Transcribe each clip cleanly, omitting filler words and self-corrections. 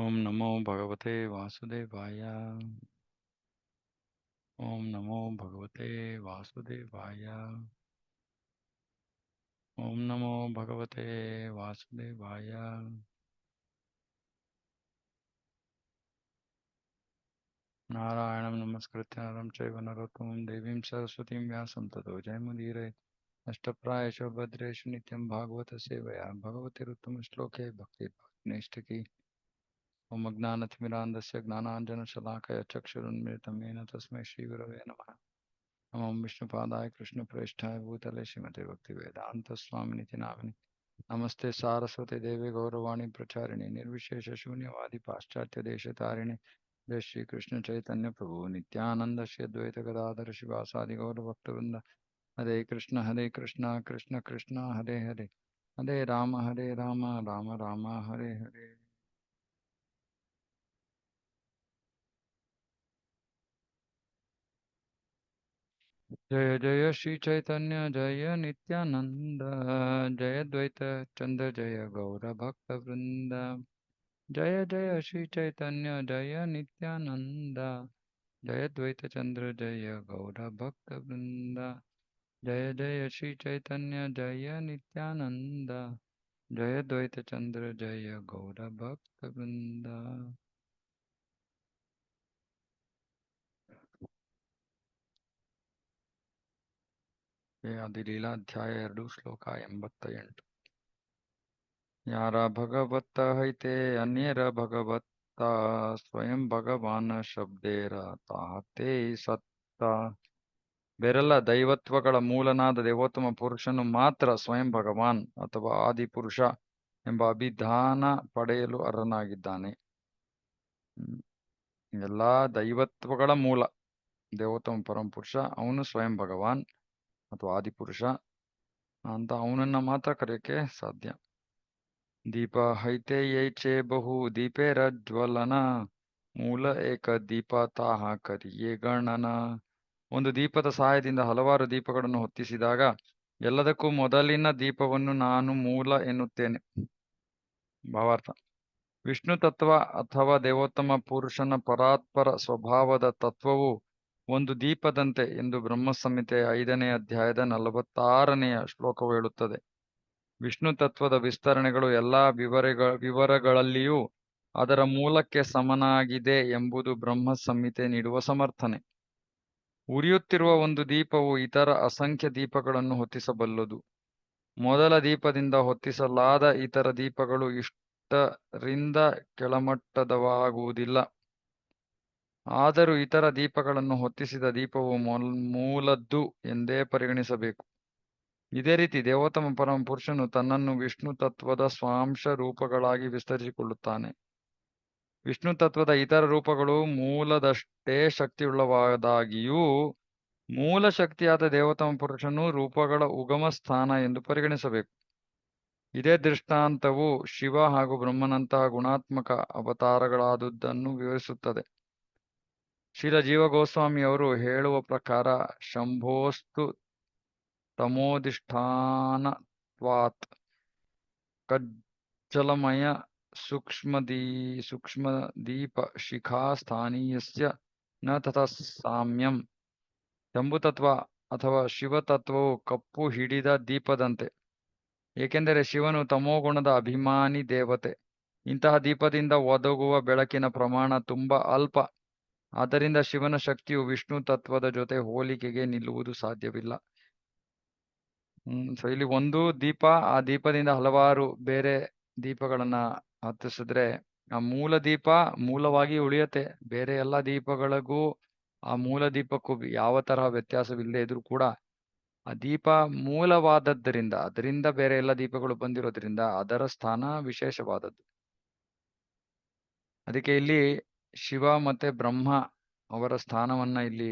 ಓಂ ನಮೋ ಭಗವತೆ ವಾಸುದೇವಾಯ. ಓಂ ನಮೋ ಭಗವತೆ ವಾಸುದೇವಾಯ. ಓಂ ನಮೋ ಭಗವತೆ ವಾಸುದೇವಾಯ. ನಾರಾಯಣಂ ನಮಸ್ಕೃತ್ಯ ನರಂ ಚೈವ ನರೋತ್ತಮಂ ದೇವೀಂ ಸರಸ್ವತೀಂ ವ್ಯಾಸಂ ತतो ಜಯಮುದೀರये. ಅಷ್ಟಪ್ರಾಯೇಷು ಭದ್ರೇಷು ನಿತ್ಯಂ ಭಾಗವತ ಸೇವಯಾ ಭಗವತಿರುತ್ತಮ ಶ್ಲೋಕೆ ಭಕ್ತಿರ್ಭಕ್ತಿನಿಷ್ಠಿಕಿ. ಓಂ ಅಜ್ಞಾನತಿಮಿರಾಂಧಸ್ಯ ಜ್ಞಾನಾಂಜನಶಲಾಕಯ ಚಕ್ಷುರುನ್ಮಿಲಿತಂ येन ತಸ್ಮೈ ಶ್ರೀಗುರವೇ ನಮಃ. ನಮೋ ವಿಷ್ಣುಪಾದಾಯ ಕೃಷ್ಣಪ್ರೇಷ್ಠಾಯ ಭೂತಲೆ ಶ್ರೀಮತಿ ಭಕ್ತಿವೇದಾಂತ ಸ್ವಾಮಿನಿತಿ ನಾಮಿನಿ. ನಮಸ್ತೆ ಸಾರಸ್ವತಿ ದೇವಿ ಗೌರವಾಣಿ ಪ್ರಚಾರಿಣಿ ನಿರ್ವಿಶೇಷ ಶೂನ್ಯವಾದಿ ಪಾಶ್ಚಾತ್ಯ ದೇಶತಾರಿಣಿ. ಜಯ ಶ್ರೀ ಕೃಷ್ಣ ಚೈತನ್ಯ ಪ್ರಭು ನಿತ್ಯಾನಂದ ಶ್ರೀ ಅದ್ವೈತ ಗದಾಧರ ಶಿವಾಸಾದಿ ಗೌರ ಭಕ್ತವೃಂದ. ಹರೇ ಕೃಷ್ಣ ಕೃಷ್ಣ ಕೃಷ್ಣ ಹರೇ ಹರೇ ಹರೇ ರಾಮ ರಾಮ ರಾಮ ಹರೇ ಹರೇ. ಜಯ ಜಯ ಶ್ರೀ ಚೈತನ್ಯ ಜಯ ನಿತ್ಯಾನಂದ ಜಯ ದ್ವೈತ ಚಂದ್ರ ಜಯ ಗೌರ ಭಕ್ತ ವೃಂದ. ಜಯ ಜಯ ಶ್ರೀ ಚೈತನ್ಯ ಜಯ ನಿತ್ಯಾನಂದ ಜಯ ದ್ವೈತ ಚಂದ್ರ ಜಯ ಗೌರ ಭಕ್ತ ವೃಂದ. ಜಯ ಜಯ ಶ್ರೀ ಚೈತನ್ಯ ಜಯ ನಿತ್ಯಾನಂದ ಜಯ ದ್ವೈತ ಚಂದ್ರ ಜಯ ಗೌರ ಭಕ್ತ ವೃಂದ. ಆದಿಲೀಲಾಧ್ಯಾಯ 2 ಶ್ಲೋಕ 88. ಯಾರ ಭಗವತ್ತ ಹೈತೆ ಅನ್ಯರ ಭಗವತ್ತ ಸ್ವಯಂ ಭಗವಾನ ಶಬ್ದೇರ ತಾತೆ ಸತ್ತ. ಬೇರೆಲ್ಲ ದೈವತ್ವಗಳ ಮೂಲನಾದ ದೇವೋತ್ತಮ ಪುರುಷನು ಮಾತ್ರ ಸ್ವಯಂ ಭಗವಾನ್ ಅಥವಾ ಆದಿಪುರುಷ ಎಂಬ ಅಭಿಧಾನ ಪಡೆಯಲು ಅರ್ಹನಾಗಿದ್ದಾನೆ. ಎಲ್ಲಾ ದೈವತ್ವಗಳ ಮೂಲ ದೇವೋತ್ತಮ ಪರಮಪುರುಷ, ಅವನು ಸ್ವಯಂ ಭಗವಾನ್ ಅಥವಾ ಆದಿಪುರುಷ ಅಂತ ಅವನನ್ನ ಮಾತ್ರ ಕರೆಯೋಕೆ ಸಾಧ್ಯ. ದೀಪ ಹೈತೆ ಯೈಚೆ ಬಹು ದೀಪೇರಜ್ವಲನ ಮೂಲ ಏಕ ದೀಪ ತಾಹ ಕರಿಯೇ ಗಣನ. ಒಂದು ದೀಪದ ಸಹಾಯದಿಂದ ಹಲವಾರು ದೀಪಗಳನ್ನು ಹೊತ್ತಿಸಿದಾಗ ಎಲ್ಲದಕ್ಕೂ ಮೊದಲಿನ ದೀಪವನ್ನು ನಾನು ಮೂಲ ಎನ್ನುತ್ತೇನೆ. ಭಾವಾರ್ಥ: ವಿಷ್ಣು ತತ್ವ ಅಥವಾ ದೇವೋತ್ತಮ ಪುರುಷನ ಪರಾತ್ಪರ ಸ್ವಭಾವದ ತತ್ವವು ಒಂದು ದೀಪದಂತೆ ಎಂದು ಬ್ರಹ್ಮಸಂಹಿತೆಯ 5ನೇ ಅಧ್ಯಾಯದ 46ನೆಯ ಶ್ಲೋಕವು ಹೇಳುತ್ತದೆ. ವಿಷ್ಣು ತತ್ವದ ವಿಸ್ತರಣೆಗಳು ಎಲ್ಲಾ ವಿವರಗಳಲ್ಲಿಯೂ ಅದರ ಮೂಲಕ್ಕೆ ಸಮನಾಗಿದೆ ಎಂಬುದು ಬ್ರಹ್ಮಸಂಹಿತೆ ನೀಡುವ ಸಮರ್ಥನೆ. ಉರಿಯುತ್ತಿರುವ ಒಂದು ದೀಪವು ಇತರ ಅಸಂಖ್ಯ ದೀಪಗಳನ್ನು ಹೊತ್ತಿಸಬಲ್ಲದು. ಮೊದಲ ದೀಪದಿಂದ ಹೊತ್ತಿಸಲಾದ ಇತರ ದೀಪಗಳು ಇಷ್ಟರಿಂದ ಕೆಳಮಟ್ಟದವಾಗುವುದಿಲ್ಲ. ಆದರೂ ಇತರ ದೀಪಗಳನ್ನು ಹೊತ್ತಿಸಿದ ದೀಪವು ಮೂಲದ್ದು ಎಂದೇ ಪರಿಗಣಿಸಬೇಕು. ಇದೇ ರೀತಿ ದೇವೋತ್ತಮ ಪರಮ ಪುರುಷನು ತನ್ನನ್ನು ವಿಷ್ಣು ತತ್ವದ ಸ್ವಾಂಶ ರೂಪಗಳಾಗಿ ವಿಸ್ತರಿಸಿಕೊಳ್ಳುತ್ತಾನೆ. ವಿಷ್ಣು ತತ್ವದ ಇತರ ರೂಪಗಳು ಮೂಲದಷ್ಟೇ ಶಕ್ತಿಯುಳ್ಳವಾದಾಗಿಯೂ ಮೂಲ ಶಕ್ತಿಯಾದ ದೇವೋತ್ತಮ ಪುರುಷನು ರೂಪಗಳ ಉಗಮ ಸ್ಥಾನ ಎಂದು ಪರಿಗಣಿಸಬೇಕು. ಇದೇ ದೃಷ್ಟಾಂತವು ಶಿವ ಹಾಗೂ ಬ್ರಹ್ಮನಂತಹ ಗುಣಾತ್ಮಕ ಅವತಾರಗಳಾದುದನ್ನು ವಿವರಿಸುತ್ತದೆ. ಶ್ರೀಲ ಜೀವ ಗೋಸ್ವಾಮಿಯವರು ಹೇಳುವ ಪ್ರಕಾರ ಶಂಭೋಸ್ತು ತಮೋಧಿಷ್ಠಾನತ್ವಾತ್ ಕಜ್ಜಲಮಯ ಸೂಕ್ಷ್ಮದೀಪ ಶಿಖಾ ಸ್ಥಾನೀಯಸ್ಯ ನ ತಥಾ ಸಾಮ್ಯಂ. ಶಂಭುತತ್ವ ಅಥವಾ ಶಿವತತ್ವವು ಕಪ್ಪು ಹಿಡಿದ ದೀಪದಂತೆ, ಏಕೆಂದರೆ ಶಿವನು ತಮೋಗುಣದ ಅಭಿಮಾನಿ ದೇವತೆ. ಇಂತಹ ದೀಪದಿಂದ ಒದಗುವ ಬೆಳಕಿನ ಪ್ರಮಾಣ ತುಂಬಾ ಅಲ್ಪ. ಆದ್ದರಿಂದ ಶಿವನ ಶಕ್ತಿಯು ವಿಷ್ಣು ತತ್ವದ ಜೊತೆ ಹೋಲಿಕೆಗೆ ನಿಲ್ಲುವುದು ಸಾಧ್ಯವಿಲ್ಲ. ಸೊ ಇಲ್ಲಿ ಒಂದು ದೀಪ, ಆ ದೀಪದಿಂದ ಹಲವಾರು ಬೇರೆ ದೀಪಗಳನ್ನ ಹತ್ತಿಸಿದ್ರೆ ಆ ಮೂಲ ದೀಪ ಮೂಲವಾಗಿ ಉಳಿಯುತ್ತೆ. ಬೇರೆ ಎಲ್ಲ ದೀಪಗಳಿಗೂ ಆ ಮೂಲ ದೀಪಕ್ಕೂ ಯಾವ ತರಹ ವ್ಯತ್ಯಾಸವಿಲ್ಲದೆ ಇದ್ರೂ ಕೂಡ ಆ ದೀಪ ಮೂಲವಾದದ್ದರಿಂದ, ಅದರಿಂದ ಬೇರೆ ಎಲ್ಲ ದೀಪಗಳು ಬಂದಿರೋದ್ರಿಂದ ಅದರ ಸ್ಥಾನ ವಿಶೇಷವಾದದ್ದು. ಅದಕ್ಕೆ ಇಲ್ಲಿ ಶಿವ ಮತ್ತೆ ಬ್ರಹ್ಮ ಅವರ ಸ್ಥಾನವನ್ನ ಇಲ್ಲಿ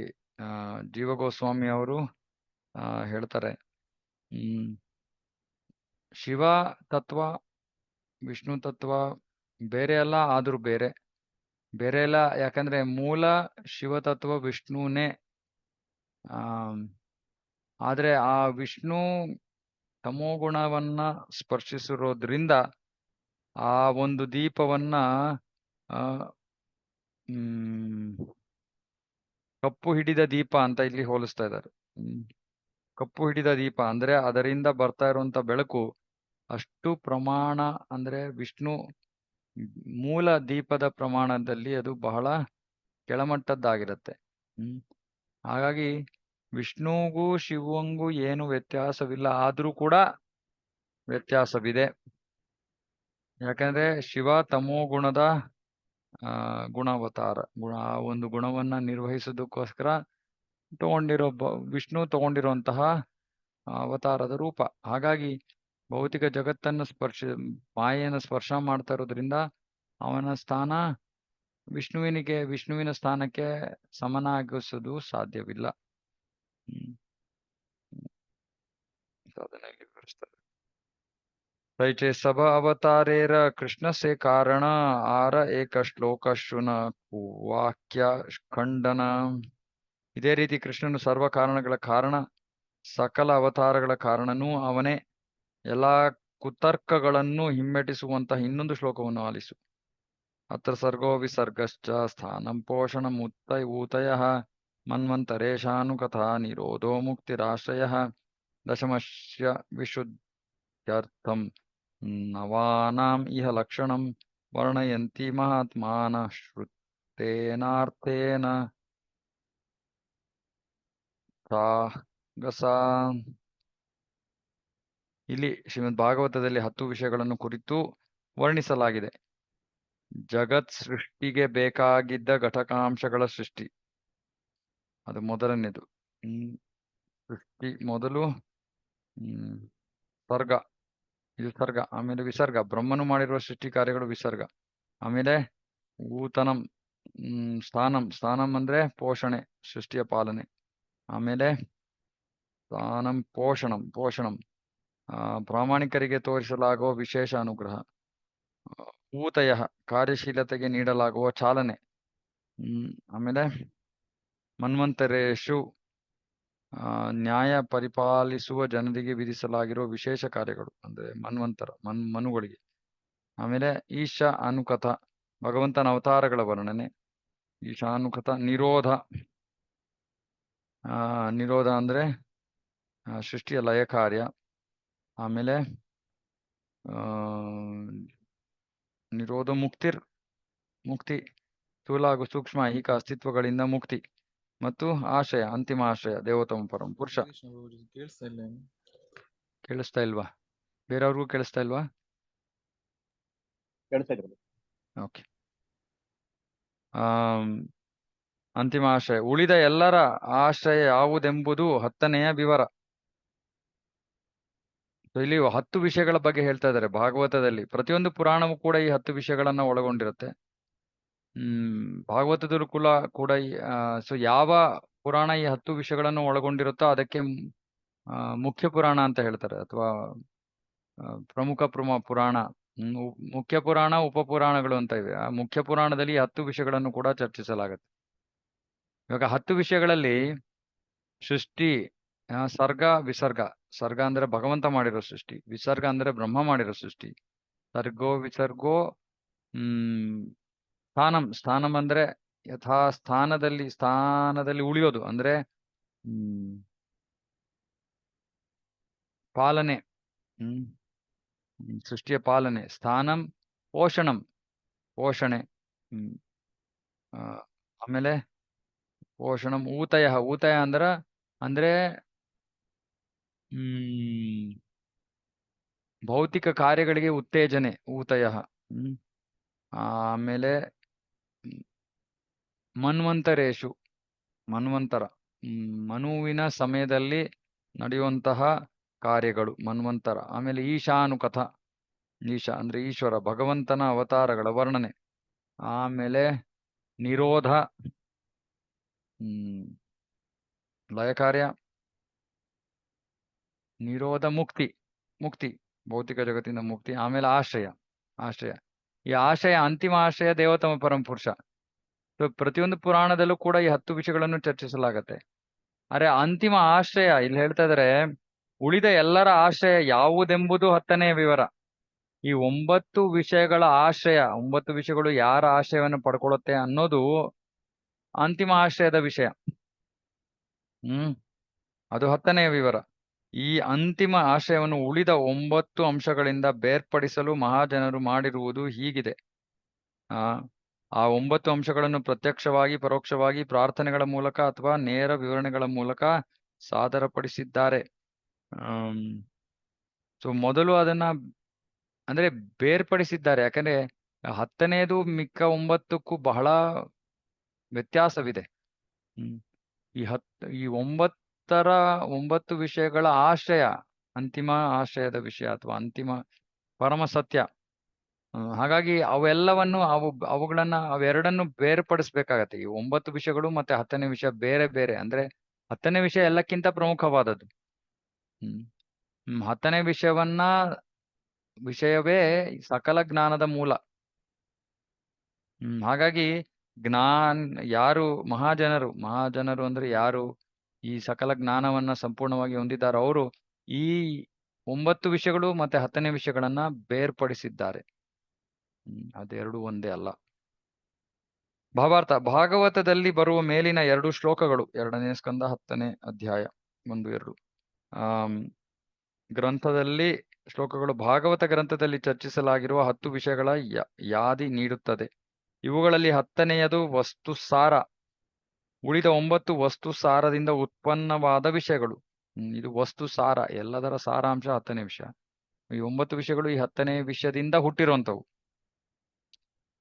ಜೀವ ಗೋಸ್ವಾಮಿ ಅವರು ಹೇಳ್ತಾರೆ. ಶಿವ ತತ್ವ, ವಿಷ್ಣು ತತ್ವ ಬೇರೆ ಅಲ್ಲ, ಆದ್ರೂ ಬೇರೆ ಎಲ್ಲ. ಯಾಕಂದ್ರೆ ಮೂಲ ಶಿವತತ್ವ ವಿಷ್ಣುನೇ. ಆದ್ರೆ ಆ ವಿಷ್ಣು ತಮೋಗುಣವನ್ನ ಸ್ಪರ್ಶಿಸಿರೋದ್ರಿಂದ ಆ ಒಂದು ದೀಪವನ್ನ ಆ ಕಪ್ಪು ಹಿಡಿದ ದೀಪ ಅಂತ ಇಲ್ಲಿ ಹೋಲಿಸ್ತಾ ಇದ್ದಾರೆ. ಕಪ್ಪು ಹಿಡಿದ ದೀಪ ಅಂದ್ರೆ ಅದರಿಂದ ಬರ್ತಾ ಇರುವಂತ ಬೆಳಕು ಅಷ್ಟು ಪ್ರಮಾಣ, ಅಂದ್ರೆ ವಿಷ್ಣು ಮೂಲ ದೀಪದ ಪ್ರಮಾಣದಲ್ಲಿ ಅದು ಬಹಳ ಕೆಳಮಟ್ಟದ್ದಾಗಿರುತ್ತೆ. ಹಾಗಾಗಿ ವಿಷ್ಣುಗೂ ಶಿವಂಗೂ ಏನು ವ್ಯತ್ಯಾಸವಿಲ್ಲ, ಆದ್ರೂ ಕೂಡ ವ್ಯತ್ಯಾಸವಿದೆ. ಯಾಕಂದ್ರೆ ಶಿವ ತಮೋ ಗುಣದ ಗುಣಾವತಾರ, ಆ ಒಂದು ಗುಣವನ್ನ ನಿರ್ವಹಿಸೋದಕ್ಕೋಸ್ಕರ ವಿಷ್ಣು ತಗೊಂಡಿರುವಂತಹ ಅವತಾರದ ರೂಪ. ಹಾಗಾಗಿ ಭೌತಿಕ ಜಗತ್ತನ್ನು ಮಾಯೆಯನ್ನು ಸ್ಪರ್ಶ ಮಾಡ್ತಾ ಇರೋದ್ರಿಂದ ಅವನ ಸ್ಥಾನ ವಿಷ್ಣುವಿನ ಸ್ಥಾನಕ್ಕೆ ಸಮನಾಗಿಸೋದು ಸಾಧ್ಯವಿಲ್ಲ. ಅದನ್ನಲ್ಲಿ ವಿವರಿಸ್ತಾರೆ. तैचे सब अवतारेर कृष्ण से कारण आर एक ಶ್ಲೋಕ ಶುನ ವಾಕ್ಯ ಖಂಡನ. ಇದೇ ರೀತಿ ಕೃಷ್ಣನು ಸರ್ವ ಕಾರಣಗಳ ಕಾರಣ, ಸಕಲ ಅವತಾರಗಳ ಕಾರಣನೂ ಅವನೇ. ಎಲ್ಲಾ ಕುತರ್ಕಗಳನ್ನು ಹಿಮ್ಮೆಟ್ಟಿಸುವಂತಹ ಇನ್ನೊಂದು ಶ್ಲೋಕವನ್ನು ಆಲಿಸು. ಅತ್ರ ಸರ್ಗೋ ವಿಸರ್ಗಶ್ಚ ಸ್ಥಾನಂ ಪೋಷಣಂ ಊತಯಃ ಮನ್ವಂತರೇಶಾನುಕಥಾ ನಿರೋಧೋ ಮುಕ್ತಿರಾಶ್ರಯಃ ದಶಮಸ್ಯ ವಿಶುದ್ಧ್ಯರ್ಥಂ ನವಾನಾಂ ಇಹ ಲಕ್ಷಣಂ ವರ್ಣಯಂತಿ ಮಹಾತ್ಮಾನ ಶ್ರುತೇನಾರ್ಥೇನ ಇಲ್ಲಿ ಶ್ರೀಮದ್ ಭಾಗವತದಲ್ಲಿ 10 ವಿಷಯಗಳನ್ನು ಕುರಿತು ವರ್ಣಿಸಲಾಗಿದೆ. ಜಗತ್ ಸೃಷ್ಟಿಗೆ ಬೇಕಾಗಿದ್ದ ಘಟಕಾಂಶಗಳ ಸೃಷ್ಟಿ, ಅದು ಮೊದಲನೇದು. ಸೃಷ್ಟಿ ಮೊದಲು ಸರ್ಗ, ಇದು ಸರ್ಗ. ಆಮೇಲೆ ವಿಸರ್ಗ, ಬ್ರಹ್ಮನು ಮಾಡಿರುವ ಸೃಷ್ಟಿ ಕಾರ್ಯಗಳು ವಿಸರ್ಗ. ಆಮೇಲೆ ಊತನಂ, ಸ್ಥಾನಂ ಅಂದ್ರೆ ಪೋಷಣೆ, ಸೃಷ್ಟಿಯ ಪಾಲನೆ. ಆಮೇಲೆ ಸ್ಥಾನಂ ಪೋಷಣಂ ಪ್ರಾಮಾಣಿಕರಿಗೆ ತೋರಿಸಲಾಗುವ ವಿಶೇಷ ಅನುಗ್ರಹ. ಊತಯ, ಕಾರ್ಯಶೀಲತೆಗೆ ನೀಡಲಾಗುವ ಚಾಲನೆ. ಆಮೇಲೆ ಮನ್ವಂತರೇಶು, ನ್ಯಾಯ ಪರಿಪಾಲಿಸುವ ಜನರಿಗೆ ವಿಧಿಸಲಾಗಿರುವ ವಿಶೇಷ ಕಾರ್ಯಗಳು, ಅಂದ್ರೆ ಮನುಗಳಿಗೆ. ಆಮೇಲೆ ಈಶಾನುಕಥ, ಭಗವಂತನ ಅವತಾರಗಳ ವರ್ಣನೆ. ಈಶಾನುಕಥ ನಿರೋಧ ಅಂದ್ರೆ ಸೃಷ್ಟಿಯ ಲಯ ಕಾರ್ಯ. ಆಮೇಲೆ ನಿರೋಧ ಮುಕ್ತಿ, ಸ್ಥೂಲ ಹಾಗೂ ಸೂಕ್ಷ್ಮ ಐಹಿಕ ಅಸ್ತಿತ್ವಗಳಿಂದ ಮುಕ್ತಿ. ಮತ್ತು ಆಶಯ, ಅಂತಿಮ ಆಶಯ ದೇವೋತ್ತಮ ಪರಮ ಪುರುಷ. ಕೇಳಿಸ್ತಾ ಇಲ್ವಾ? ಬೇರೆಯವ್ರಿಗೂ ಕೇಳಿಸ್ತಾ ಇಲ್ವಾ? ಓಕೆ. ಅಂತಿಮ ಆಶಯ. ಉಳಿದ ಎಲ್ಲರ ಆಶ್ರಯ ಯಾವುದೆಂಬುದು 10ನೆಯ ವಿವರ. ಇಲ್ಲಿ 10 ವಿಷಯಗಳ ಬಗ್ಗೆ ಹೇಳ್ತಾ ಇದ್ದಾರೆ ಭಾಗವತದಲ್ಲಿ. ಪ್ರತಿಯೊಂದು ಪುರಾಣವೂ ಕೂಡ ಈ 10 ವಿಷಯಗಳನ್ನ ಒಳಗೊಂಡಿರುತ್ತೆ. ಭಾಗವತದಲ್ಲೂ ಕೂಡ ಸೊ ಯಾವ ಪುರಾಣ ಈ 10 ವಿಷಯಗಳನ್ನು ಒಳಗೊಂಡಿರುತ್ತೋ ಅದಕ್ಕೆ ಮುಖ್ಯ ಪುರಾಣ ಅಂತ ಹೇಳ್ತಾರೆ, ಅಥವಾ ಪ್ರಮುಖ ಪುರಾಣ. ಮುಖ್ಯ ಪುರಾಣ, ಉಪಪುರಾಣಗಳು ಅಂತ ಇವೆ. ಆ ಮುಖ್ಯ ಪುರಾಣದಲ್ಲಿ 10 ವಿಷಯಗಳನ್ನು ಕೂಡ ಚರ್ಚಿಸಲಾಗುತ್ತೆ. ಇವಾಗ 10 ವಿಷಯಗಳಲ್ಲಿ ಸೃಷ್ಟಿ, ಸರ್ಗ ವಿಸರ್ಗ. ಸರ್ಗ ಅಂದ್ರೆ ಭಗವಂತ ಮಾಡಿರೋ ಸೃಷ್ಟಿ, ವಿಸರ್ಗ ಅಂದ್ರೆ ಬ್ರಹ್ಮ ಮಾಡಿರೋ ಸೃಷ್ಟಿ. ಸರ್ಗೋ ವಿಸರ್ಗೋ ಸ್ಥಾನಂ ಅಂದ್ರೆ ಯಥಾ ಸ್ಥಾನದಲ್ಲಿ ಉಳಿಯೋದು, ಅಂದ್ರೆ ಪಾಲನೆ, ಸೃಷ್ಟಿಯ ಪಾಲನೆ. ಸ್ಥಾನಂ ಪೋಷಣೆ. ಆಮೇಲೆ ಪೋಷಣಂ ಊತಯ ಅಂದ್ರೆ ಭೌತಿಕ ಕಾರ್ಯಗಳಿಗೆ ಉತ್ತೇಜನೆ, ಊತಯ. ಆಮೇಲೆ ಮನ್ವಂತರ, ಮನುವಿನ ಸಮಯದಲ್ಲಿ ನಡೆಯುವಂತಹ ಕಾರ್ಯಗಳು ಮನ್ವಂತರ. ಆಮೇಲೆ ಈಶಾನುಕಥ, ಅಂದ್ರೆ ಈಶ್ವರ, ಭಗವಂತನ ಅವತಾರಗಳ ವರ್ಣನೆ. ಆಮೇಲೆ ನಿರೋಧ, ಲಯ ಕಾರ್ಯ. ನಿರೋಧ ಮುಕ್ತಿ, ಭೌತಿಕ ಜಗತ್ತಿನ ಮುಕ್ತಿ. ಆಮೇಲೆ ಆಶ್ರಯ. ಈ ಆಶಯ, ಅಂತಿಮ ಆಶ್ರಯ ದೇವೋತ್ತಮ ಪರಮ ಪುರುಷ. ಪ್ರತಿಯೊಂದು ಪುರಾಣದಲ್ಲೂ ಕೂಡ ಈ 10 ವಿಷಯಗಳನ್ನು ಚರ್ಚಿಸಲಾಗತ್ತೆ. ಅರೆ ಅಂತಿಮ ಆಶ್ರಯ ಇಲ್ಲಿ ಹೇಳ್ತಾ ಇದ್ದಾರೆ, ಉಳಿದ ಎಲ್ಲರ ಆಶ್ರಯ ಯಾವುದೆಂಬುದು 10ನೆಯ ವಿವರ. ಈ 9 ವಿಷಯಗಳ ಆಶ್ರಯ, 9 ವಿಷಯಗಳು ಯಾರ ಆಶ್ರಯವನ್ನು ಪಡ್ಕೊಳ್ಳುತ್ತೆ ಅನ್ನೋದು ಅಂತಿಮ ಆಶ್ರಯದ ವಿಷಯ. ಅದು 10ನೇ ವಿವರ. ಈ ಅಂತಿಮ ಆಶ್ರಯವನ್ನು ಉಳಿದ 9 ಅಂಶಗಳಿಂದ ಬೇರ್ಪಡಿಸಲು ಮಹಾಜನರು ಮಾಡಿರುವುದು ಹೀಗಿದೆ. ಆ 9 ಅಂಶಗಳನ್ನು ಪ್ರತ್ಯಕ್ಷವಾಗಿ, ಪರೋಕ್ಷವಾಗಿ, ಪ್ರಾರ್ಥನೆಗಳ ಮೂಲಕ ಅಥವಾ ನೇರ ವಿವರಣೆಗಳ ಮೂಲಕ ಸಾದರಪಡಿಸಿದ್ದಾರೆ. ಸೊ ಮೊದಲು ಅದನ್ನ ಅಂದ್ರೆ ಬೇರ್ಪಡಿಸಿದ್ದಾರೆ. ಯಾಕಂದ್ರೆ 10ನೇದು ಮಿಕ್ಕ 9ಕ್ಕೂ ಬಹಳ ವ್ಯತ್ಯಾಸವಿದೆ. ಈ 9 ವಿಷಯಗಳ ಆಶ್ರಯ, ಅಂತಿಮ ಆಶ್ರಯದ ವಿಷಯ ಅಥವಾ ಅಂತಿಮ ಪರಮ ಸತ್ಯ. ಹಾಗಾಗಿ ಅವೆಲ್ಲವನ್ನು ಅವೆರಡನ್ನು ಬೇರ್ಪಡಿಸ್ಬೇಕಾಗತ್ತೆ. ಈ 9 ವಿಷಯಗಳು ಮತ್ತೆ 10ನೇ ವಿಷಯ ಬೇರೆ ಬೇರೆ. ಅಂದ್ರೆ 10ನೇ ವಿಷಯ ಎಲ್ಲಕ್ಕಿಂತ ಪ್ರಮುಖವಾದದ್ದು. 10ನೇ ವಿಷಯವೇ ಸಕಲ ಜ್ಞಾನದ ಮೂಲ. ಹಾಗಾಗಿ ಯಾರು ಮಹಾಜನರು ಅಂದ್ರೆ ಯಾರು ಈ ಸಕಲ ಜ್ಞಾನವನ್ನ ಸಂಪೂರ್ಣವಾಗಿ ಹೊಂದಿದ್ದಾರೆ, ಅವರು ಈ 9 ವಿಷಯಗಳು ಮತ್ತೆ 10ನೇ ವಿಷಯಗಳನ್ನ ಬೇರ್ಪಡಿಸಿದ್ದಾರೆ. ಅದೆರಡು ಒಂದೇ ಅಲ್ಲ. ಭಾವಾರ್ಥ: ಭಾಗವತದಲ್ಲಿ ಬರುವ ಮೇಲಿನ 2 ಶ್ಲೋಕಗಳು, 2ನೇ ಸ್ಕಂದ 10ನೇ ಅಧ್ಯಾಯ 1-2 ಗ್ರಂಥದಲ್ಲಿ ಶ್ಲೋಕಗಳು ಭಾಗವತ ಗ್ರಂಥದಲ್ಲಿ ಚರ್ಚಿಸಲಾಗಿರುವ 10 ವಿಷಯಗಳ ಯಾದಿ ನೀಡುತ್ತದೆ. ಇವುಗಳಲ್ಲಿ 10ನೇಯದು ವಸ್ತುಸಾರ, ಉಳಿದ 9 ವಸ್ತುಸಾರದಿಂದ ಉತ್ಪನ್ನವಾದ ವಿಷಯಗಳು. ಇದು ವಸ್ತುಸಾರ, ಎಲ್ಲದರ ಸಾರಾಂಶ 10ನೇ ವಿಷಯ. ಈ 9 ವಿಷಯಗಳು ಈ 10ನೇ ವಿಷಯದಿಂದ ಹುಟ್ಟಿರುವಂಥವು.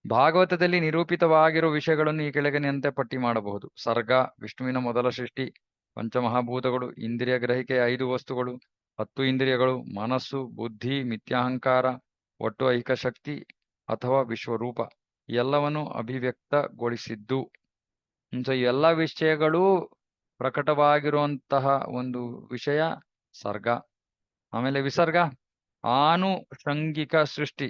ಭಾಗವತದಲ್ಲಿ ನಿರೂಪಿತವಾಗಿರುವ ವಿಷಯಗಳನ್ನು ಈ ಕೆಳಗಿನಂತೆ ಪಟ್ಟಿ ಮಾಡಬಹುದು. ಸರ್ಗ, ವಿಷ್ಣುವಿನ ಮೊದಲ ಸೃಷ್ಟಿ, ಪಂಚಮಹಾಭೂತಗಳು, ಇಂದ್ರಿಯ ಗ್ರಹಿಕೆ 5 ವಸ್ತುಗಳು, 10 ಇಂದ್ರಿಯಗಳು, ಮನಸ್ಸು, ಬುದ್ಧಿ, ಮಿಥ್ಯಾಹಂಕಾರ, ಒಟ್ಟು ಐಕ ಶಕ್ತಿ ಅಥವಾ ವಿಶ್ವರೂಪ, ಎಲ್ಲವನ್ನು ಅಭಿವ್ಯಕ್ತಗೊಳಿಸಿದ್ದು. ಸೊ ಈ ಎಲ್ಲ ವಿಷಯಗಳು ಪ್ರಕಟವಾಗಿರುವಂತಹ ಒಂದು ವಿಷಯ ಸರ್ಗ. ಆಮೇಲೆ ವಿಸರ್ಗ, ಆನುಷಂಗಿಕ ಸೃಷ್ಟಿ.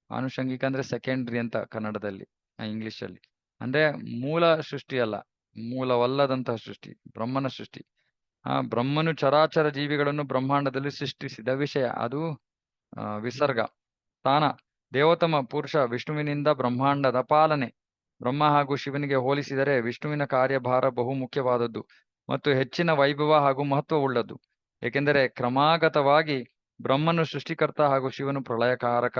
ಆನುಷಂಗಿಕ ಅಂದ್ರೆ ಸೆಕೆಂಡ್ರಿ ಅಂತ ಕನ್ನಡದಲ್ಲಿ, ಇಂಗ್ಲಿಷಲ್ಲಿ. ಅಂದ್ರೆ ಮೂಲ ಸೃಷ್ಟಿ ಅಲ್ಲ, ಮೂಲವಲ್ಲದಂತಹ ಸೃಷ್ಟಿ, ಬ್ರಹ್ಮನ ಸೃಷ್ಟಿ. ಬ್ರಹ್ಮನು ಚರಾಚರ ಜೀವಿಗಳನ್ನು ಬ್ರಹ್ಮಾಂಡದಲ್ಲಿ ಸೃಷ್ಟಿಸಿದ ವಿಷಯ, ಅದು ವಿಸರ್ಗ. ಸ್ಥಾನ: ದೇವೋತ್ತಮ ಪುರುಷ ವಿಷ್ಣುವಿನಿಂದ ಬ್ರಹ್ಮಾಂಡದ ಪಾಲನೆ. ಬ್ರಹ್ಮ ಹಾಗೂ ಶಿವನಿಗೆ ಹೋಲಿಸಿದರೆ ವಿಷ್ಣುವಿನ ಕಾರ್ಯಭಾರ ಬಹು ಮುಖ್ಯವಾದದ್ದು ಮತ್ತು ಹೆಚ್ಚಿನ ವೈಭವ ಹಾಗೂ ಮಹತ್ವವುಳ್ಳದ್ದು. ಏಕೆಂದರೆ ಕ್ರಮಾಗತವಾಗಿ ಬ್ರಹ್ಮನು ಸೃಷ್ಟಿಕರ್ತ ಹಾಗೂ ಶಿವನು ಪ್ರಳಯಕಾರಕ.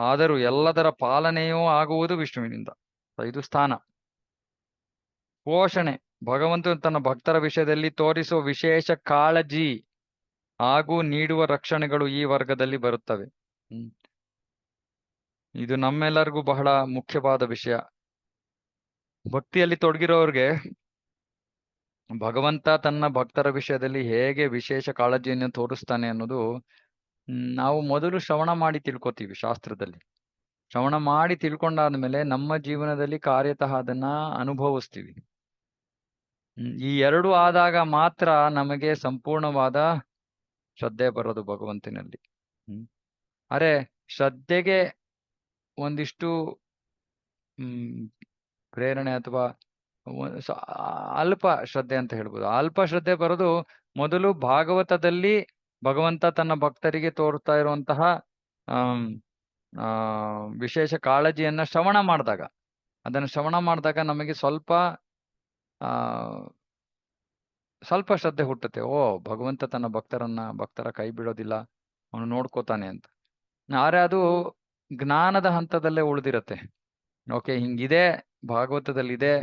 ಆದರೂ ಎಲ್ಲದರ ಪಾಲನೆಯೂ ಆಗುವುದು ವಿಷ್ಣುವಿನಿಂದ. ಇದು ಸ್ಥಾನ. ಪೋಷಣೆ: ಭಗವಂತನು ತನ್ನ ಭಕ್ತರ ವಿಷಯದಲ್ಲಿ ತೋರಿಸುವ ವಿಶೇಷ ಕಾಳಜಿ ಹಾಗೂ ನೀಡುವ ರಕ್ಷಣೆಗಳು ಈ ವರ್ಗದಲ್ಲಿ ಬರುತ್ತವೆ. ಇದು ನಮ್ಮೆಲ್ಲರಿಗೂ ಬಹಳ ಮುಖ್ಯವಾದ ವಿಷಯ. ಭಕ್ತಿಯಲ್ಲಿ ತೊಡಗಿರೋರ್ಗೆ ಭಗವಂತ ತನ್ನ ಭಕ್ತರ ವಿಷಯದಲ್ಲಿ ಹೇಗೆ ವಿಶೇಷ ಕಾಳಜಿಯನ್ನು ತೋರಿಸ್ತಾನೆ ಅನ್ನೋದು ನಾವು ಮೊದಲು ಶ್ರವಣ ಮಾಡಿ ತಿಳ್ಕೊತೀವಿ. ಶಾಸ್ತ್ರದಲ್ಲಿ ಶ್ರವಣ ಮಾಡಿ ತಿಳ್ಕೊಂಡಾದ್ಮೇಲೆ ನಮ್ಮ ಜೀವನದಲ್ಲಿ ಕಾರ್ಯತಃ ಅದನ್ನ ಅನುಭವಿಸ್ತೀವಿ. ಈ 2 ಆದಾಗ ಮಾತ್ರ ನಮಗೆ ಸಂಪೂರ್ಣವಾದ ಶ್ರದ್ಧೆ ಬರೋದು ಭಗವಂತನಲ್ಲಿ. ಅರೆ ಶ್ರದ್ಧೆಗೆ ಒಂದಿಷ್ಟು ಪ್ರೇರಣೆ ಅಥವಾ ಅಲ್ಪ ಶ್ರದ್ಧೆ ಅಂತ ಹೇಳ್ಬೋದು. ಅಲ್ಪ ಶ್ರದ್ಧೆ ಬರೋದು ಮೊದಲು ಭಾಗವತದಲ್ಲಿ ಭಗವಂತ ತನ್ನ ಭಕ್ತರಿಗೆ ತೋರ್ತಾ ಇರುವಂತಹ ವಿಶೇಷ ಕಾಳಜಿಯನ್ನ ಶ್ರವಣ ಮಾಡಿದಾಗ, ಅದನ್ನು ಶ್ರವಣ ಮಾಡಿದಾಗ ನಮಗೆ ಸ್ವಲ್ಪ ಶ್ರದ್ಧೆ ಹುಟ್ಟುತ್ತೆ. ಭಗವಂತ ತನ್ನ ಭಕ್ತರ ಕೈ ಬಿಡೋದಿಲ್ಲ, ಅವನು ನೋಡ್ಕೋತಾನೆ ಅಂತ. ಆದ್ರೆ ಅದು ಜ್ಞಾನದ ಹಂತದಲ್ಲೇ ಉಳಿದಿರತ್ತೆ. ಓಕೆ, ಹಿಂಗಿದೆ, ಭಾಗವತದಲ್ಲಿದೆ,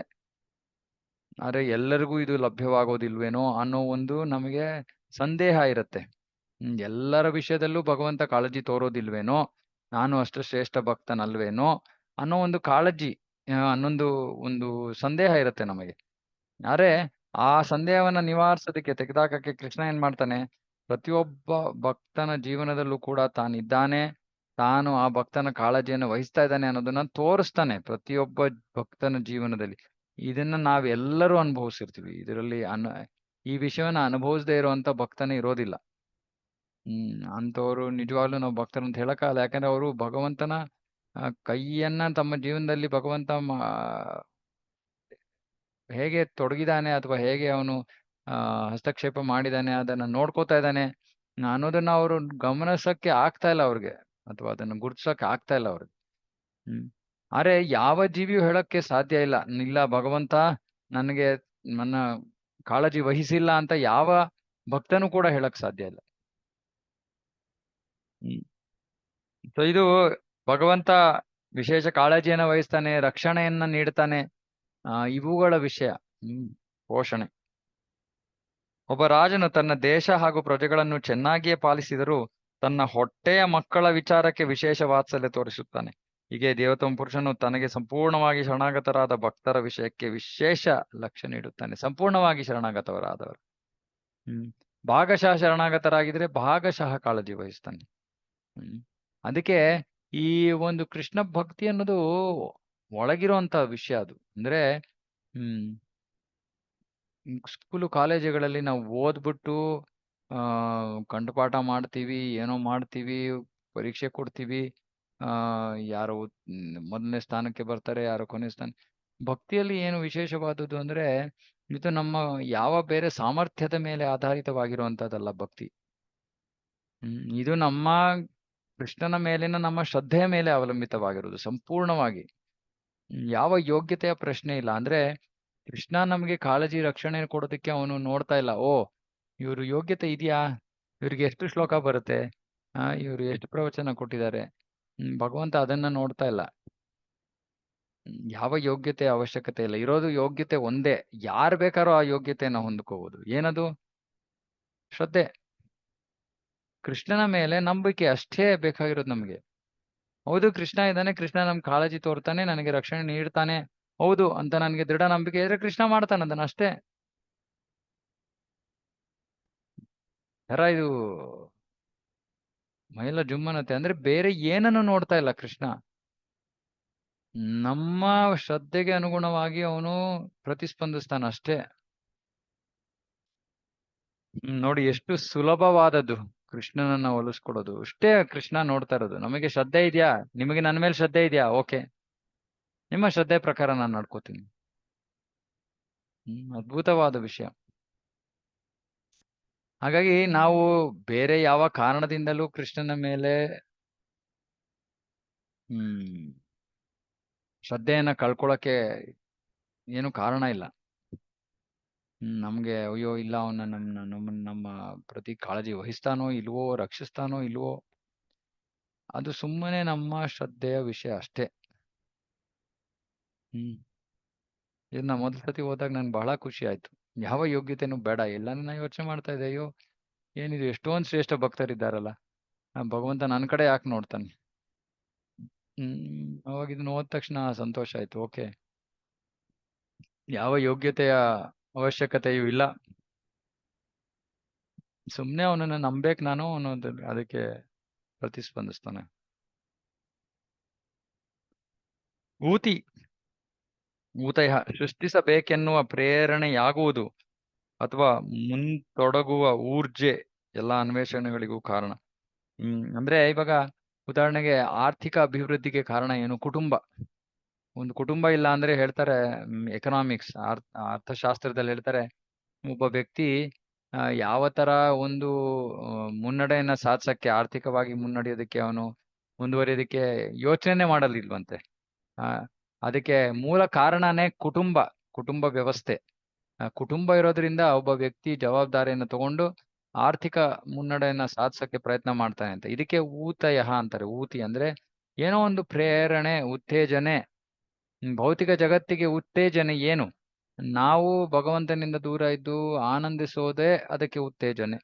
ಆದ್ರೆ ಎಲ್ಲರಿಗೂ ಇದು ಲಭ್ಯವಾಗೋದಿಲ್ವೇನೋ ಅನ್ನೋ ಒಂದು ನಮಗೆ ಸಂದೇಹ ಇರುತ್ತೆ. ಎಲ್ಲರ ವಿಷಯದಲ್ಲೂ ಭಗವಂತ ಕಾಳಜಿ ತೋರೋದಿಲ್ವೇನೋ, ನಾನು ಅಷ್ಟು ಶ್ರೇಷ್ಠ ಭಕ್ತನಲ್ವೇನೋ ಅನ್ನೋ ಒಂದು ಕಾಳಜಿ, ಒಂದು ಸಂದೇಹ ಇರುತ್ತೆ ನಮಗೆ. ಆದ್ರೆ ಆ ಸಂದೇಹವನ್ನ ನಿವಾರಿಸೋದಕ್ಕೆ, ತೆಗೆದಾಕಕ್ಕೆ ಕೃಷ್ಣ ಏನ್ ಮಾಡ್ತಾನೆ, ಪ್ರತಿಯೊಬ್ಬ ಭಕ್ತನ ಜೀವನದಲ್ಲೂ ಕೂಡ ತಾನಿದ್ದಾನೆ, ತಾನು ಆ ಭಕ್ತನ ಕಾಳಜಿಯನ್ನು ವಹಿಸ್ತಾ ಇದ್ದಾನೆ ಅನ್ನೋದನ್ನ ತೋರಿಸ್ತಾನೆ ಪ್ರತಿಯೊಬ್ಬ ಭಕ್ತನ ಜೀವನದಲ್ಲಿ. ಇದನ್ನ ನಾವೆಲ್ಲರೂ ಅನುಭವಿಸಿರ್ತೀವಿ. ಇದರಲ್ಲಿ ಈ ವಿಷಯವನ್ನ ಅನುಭವಿಸದೇ ಇರುವಂತ ಭಕ್ತನೇ ಇರೋದಿಲ್ಲ. ಅಂಥವ್ರು ನಿಜವಾಗ್ಲೂ ನಾವು ಭಕ್ತರಂತ ಹೇಳಕ್ಕಾಗಲ್ಲ. ಯಾಕಂದ್ರೆ ಅವರು ಭಗವಂತನ ಕೈಯನ್ನ ತಮ್ಮ ಜೀವನದಲ್ಲಿ ಭಗವಂತ ಹೇಗೆ ತೊಡಗಿದಾನೆ ಅಥವಾ ಹೇಗೆ ಅವನು ಹಸ್ತಕ್ಷೇಪ ಮಾಡಿದಾನೆ, ಅದನ್ನ ನೋಡ್ಕೋತಾ ಇದ್ದಾನೆ ಅನ್ನೋದನ್ನ ಅವರು ಗಮನಿಸಕ್ಕೆ ಆಗ್ತಾ ಇಲ್ಲ ಅವ್ರಿಗೆ. ಅಥವಾ ಅದನ್ನು ಗುರುತಿಸೋಕೆ ಆಗ್ತಾ ಇಲ್ಲ ಅವ್ರಿಗೆ. ಆದ್ರೆ ಯಾವ ಜೀವಿಯು ಹೇಳಕ್ಕೆ ಸಾಧ್ಯ ಇಲ್ಲ, ಇಲ್ಲ ಭಗವಂತ ನನಗೆ ನನ್ನ ಕಾಳಜಿ ವಹಿಸಿಲ್ಲ ಅಂತ ಯಾವ ಭಕ್ತನೂ ಕೂಡ ಹೇಳಕ್ ಸಾಧ್ಯ ಇಲ್ಲ. ಸೊ ಇದು ಭಗವಂತ ವಿಶೇಷ ಕಾಳಜಿಯನ್ನ ವಹಿಸ್ತಾನೆ, ರಕ್ಷಣೆಯನ್ನ ನೀಡ್ತಾನೆ, ಇವುಗಳ ವಿಷಯ. ಪೋಷಣೆ. ಒಬ್ಬ ರಾಜನು ತನ್ನ ದೇಶ ಹಾಗೂ ಪ್ರಜೆಗಳನ್ನು ಚೆನ್ನಾಗಿಯೇ ಪಾಲಿಸಿದರೂ ತನ್ನ ಹೊಟ್ಟೆಯ ಮಕ್ಕಳ ವಿಚಾರಕ್ಕೆ ವಿಶೇಷ ವಾತ್ಸಲ್ಯ ತೋರಿಸುತ್ತಾನೆ. ಹೀಗೆ ದೇವೋತ್ತಮ ಪುರುಷನು ತನಗೆ ಸಂಪೂರ್ಣವಾಗಿ ಶರಣಾಗತರಾದ ಭಕ್ತರ ವಿಷಯಕ್ಕೆ ವಿಶೇಷ ಲಕ್ಷ್ಯ ನೀಡುತ್ತಾನೆ. ಸಂಪೂರ್ಣವಾಗಿ ಶರಣಾಗತವರಾದವರು. ಭಾಗಶಃ ಶರಣಾಗತರಾಗಿದ್ರೆ ಭಾಗಶಃ ಕಾಳಜಿ ವಹಿಸ್ತಾನೆ. ಅದಕ್ಕೆ ಈ ಒಂದು ಕೃಷ್ಣ ಭಕ್ತಿ ಅನ್ನೋದು ಒಳಗಿರುವಂತ ವಿಷಯ. ಅದು ಅಂದ್ರೆ ಸ್ಕೂಲು ಕಾಲೇಜುಗಳಲ್ಲಿ ನಾವು ಓದ್ಬಿಟ್ಟು ಕಂಠಪಾಠ ಮಾಡ್ತೀವಿ, ಏನೋ ಮಾಡ್ತೀವಿ, ಪರೀಕ್ಷೆ ಕೊಡ್ತೀವಿ, ಯಾರೋ ಮೊದಲನೇ ಸ್ಥಾನಕ್ಕೆ ಬರ್ತಾರೆ, ಯಾರೋ ಕೊನೆ ಸ್ಥಾನ. ಭಕ್ತಿಯಲ್ಲಿ ಏನು ವಿಶೇಷವಾದದ್ದು ಅಂದ್ರೆ ಇದು ನಮ್ಮ ಯಾವ ಬೇರೆ ಸಾಮರ್ಥ್ಯದ ಮೇಲೆ ಆಧಾರಿತವಾಗಿರುವಂತದ್ದಲ್ಲ ಭಕ್ತಿ. ಇದು ನಮ್ಮ ಕೃಷ್ಣನ ಮೇಲಿನ ನಮ್ಮ ಶ್ರದ್ಧೆಯ ಮೇಲೆ ಅವಲಂಬಿತವಾಗಿರುವುದು ಸಂಪೂರ್ಣವಾಗಿ. ಯಾವ ಯೋಗ್ಯತೆಯ ಪ್ರಶ್ನೆ ಇಲ್ಲ. ಅಂದ್ರೆ ಕೃಷ್ಣ ನಮಗೆ ಕಾಳಜಿ ರಕ್ಷಣೆ ಕೊಡೋದಕ್ಕೆ ಅವನು ನೋಡ್ತಾ ಇಲ್ಲ, ಓ ಇವ್ರು ಯೋಗ್ಯತೆ ಇದೆಯಾ, ಇವ್ರಿಗೆ ಎಷ್ಟು ಶ್ಲೋಕ ಬರುತ್ತೆ, ಇವ್ರು ಎಷ್ಟು ಪ್ರವಚನ ಕೊಟ್ಟಿದ್ದಾರೆ. ಭಗವಂತ ಅದನ್ನ ನೋಡ್ತಾ ಇಲ್ಲ. ಯಾವ ಯೋಗ್ಯತೆ ಅವಶ್ಯಕತೆ ಇಲ್ಲ. ಇರೋದು ಯೋಗ್ಯತೆ ಒಂದೇ. ಯಾರು ಬೇಕಾದ್ರೂ ಆ ಯೋಗ್ಯತೆಯನ್ನ ಹೊಂದ್ಕೋಬಹುದು. ಏನದು? ಶ್ರದ್ಧೆ. ಕೃಷ್ಣನ ಮೇಲೆ ನಂಬಿಕೆ ಅಷ್ಟೇ ಬೇಕಾಗಿರೋದು ನಮ್ಗೆ. ಹೌದು ಕೃಷ್ಣ ಇದ್ದಾನೆ, ಕೃಷ್ಣ ನಮ್ ಕಾಳಜಿ ತೋರ್ತಾನೆ, ನನಗೆ ರಕ್ಷಣೆ ನೀಡ್ತಾನೆ, ಹೌದು ಅಂತ ನನ್ಗೆ ದೃಢ ನಂಬಿಕೆ ಇದ್ರೆ ಕೃಷ್ಣ ಮಾಡ್ತಾನೆ ಅದನ್ನ ಅಷ್ಟೇ. ಇದು ಮೈಲ ಜುಮ್ಮನತೆ ಅಂದ್ರೆ ಬೇರೆ ಏನನ್ನು ನೋಡ್ತಾ ಇಲ್ಲ ಕೃಷ್ಣ. ನಮ್ಮ ಶ್ರದ್ಧೆಗೆ ಅನುಗುಣವಾಗಿ ಅವನು ಪ್ರತಿಸ್ಪಂದಿಸ್ತಾನ ಅಷ್ಟೇ. ನೋಡಿ ಎಷ್ಟು ಸುಲಭವಾದದ್ದು ಕೃಷ್ಣನನ್ನ ಹೋಲಿಸ್ಕೊಡೋದು. ಅಷ್ಟೇ ಕೃಷ್ಣ ನೋಡ್ತಾ ಇರೋದು. ನಮಗೆ ಶ್ರದ್ಧೆ ಇದೆಯಾ, ನಿಮಗೆ ನನ್ನ ಮೇಲೆ ಶ್ರದ್ಧೆ ಇದೆಯಾ, ಓಕೆ, ನಿಮ್ಮ ಶ್ರದ್ಧೆ ಪ್ರಕಾರ ನಾನು ನಡ್ಕೋತೀನಿ. ಅದ್ಭುತವಾದ ವಿಷಯ. ಹಾಗಾಗಿ ನಾವು ಬೇರೆ ಯಾವ ಕಾರಣದಿಂದಲೂ ಕೃಷ್ಣನ ಮೇಲೆ ಶ್ರದ್ಧೆಯನ್ನ ಕಳ್ಕೊಳಕ್ಕೆ ಏನು ಕಾರಣ ಇಲ್ಲ. ನಮ್ಗೆ ಅಯ್ಯೋ ಇಲ್ಲ ಅವನ ನಮ್ಮ ಪ್ರತಿ ಕಾಳಜಿ ವಹಿಸ್ತಾನೋ ಇಲ್ವೋ, ರಕ್ಷಿಸ್ತಾನೋ ಇಲ್ವೋ, ಅದು ಸುಮ್ಮನೆ ನಮ್ಮ ಶ್ರದ್ಧೆಯ ವಿಷಯ ಅಷ್ಟೇ. ಇದನ್ನ ಮೊದಲ ಸತಿ ಹೋದಾಗ ನನ್ಗೆ ಬಹಳ ಖುಷಿ ಆಯ್ತು. ಯಾವ ಯೋಗ್ಯತೆನೂ ಬೇಡ, ಎಲ್ಲಾನು ನಾ ಯೋಚನೆ ಮಾಡ್ತಾ ಇದ್ದೆ, ಅಯ್ಯೋ ಏನಿದು ಎಷ್ಟೊಂದು ಶ್ರೇಷ್ಠ ಭಕ್ತರಿದ್ದಾರಲ್ಲ, ಭಗವಂತ ನನ್ನ ಕಡೆ ಯಾಕೆ ನೋಡ್ತಾನೆ. ಅವಾಗ ಇದನ್ನ ಓದ ತಕ್ಷಣ ಸಂತೋಷ ಆಯ್ತು. ಓಕೆ, ಯಾವ ಯೋಗ್ಯತೆಯ ಅವಶ್ಯಕತೆಯೂ ಇಲ್ಲ, ಸುಮ್ನೆ ಅವನನ್ನ ನಂಬೇಕು ನಾನು ಅನ್ನೋದು, ಅದಕ್ಕೆ ಪ್ರತಿಸ್ಪಂದಿಸ್ತಾನೆ. ಊತಿ ಊತಯ ಸೃಷ್ಟಿಸಬೇಕೆನ್ನುವ ಪ್ರೇರಣೆಯಾಗುವುದು ಅಥವಾ ಮುಂತೊಡಗುವ ಊರ್ಜೆ ಎಲ್ಲ ಅನ್ವೇಷಣೆಗಳಿಗೂ ಕಾರಣ. ಅಂದ್ರೆ ಇವಾಗ ಉದಾಹರಣೆಗೆ ಆರ್ಥಿಕ ಅಭಿವೃದ್ಧಿಗೆ ಕಾರಣ ಏನು? ಕುಟುಂಬ. ಒಂದು ಕುಟುಂಬ ಇಲ್ಲ ಅಂದ್ರೆ ಹೇಳ್ತಾರೆ, ಎಕನಾಮಿಕ್ಸ್ ಅರ್ಥಶಾಸ್ತ್ರದಲ್ಲಿ ಹೇಳ್ತಾರೆ, ಒಬ್ಬ ವ್ಯಕ್ತಿ ಯಾವ ತರ ಒಂದು ಮುನ್ನಡೆಯನ್ನ ಸಾಧಿಸಕ್ಕೆ, ಆರ್ಥಿಕವಾಗಿ ಮುನ್ನಡೆಯೋದಕ್ಕೆ, ಅವನು ಮುಂದುವರಿಯೋದಕ್ಕೆ ಯೋಚನೆ ಮಾಡಲಿಲ್ವಂತೆ. ಅದಕ್ಕೆ ಮೂಲ ಕಾರಣನೇ ಕುಟುಂಬ ವ್ಯವಸ್ಥೆ. ಕುಟುಂಬ ಇರೋದ್ರಿಂದ ಒಬ್ಬ ವ್ಯಕ್ತಿ ಜವಾಬ್ದಾರಿಯನ್ನು ತಗೊಂಡು ಆರ್ಥಿಕ ಮುನ್ನಡೆಯನ್ನ ಸಾಧಿಸಕ್ಕೆ ಪ್ರಯತ್ನ ಮಾಡ್ತಾನೆ ಅಂತ. ಇದಕ್ಕೆ ಊತಯ ಅಂತಾರೆ. ಊತಿ ಅಂದ್ರೆ ಏನೋ ಒಂದು ಪ್ರೇರಣೆ, ಉತ್ತೇಜನೆ. ಭೌತಿಕ ಜಗತ್ತಿಗೆ ಉತ್ತೇಜನೆ ಏನು? ನಾವು ಭಗವಂತನಿಂದ ದೂರ ಇದ್ದು ಆನಂದಿಸೋದೇ ಅದಕ್ಕೆ ಉತ್ತೇಜನೆ.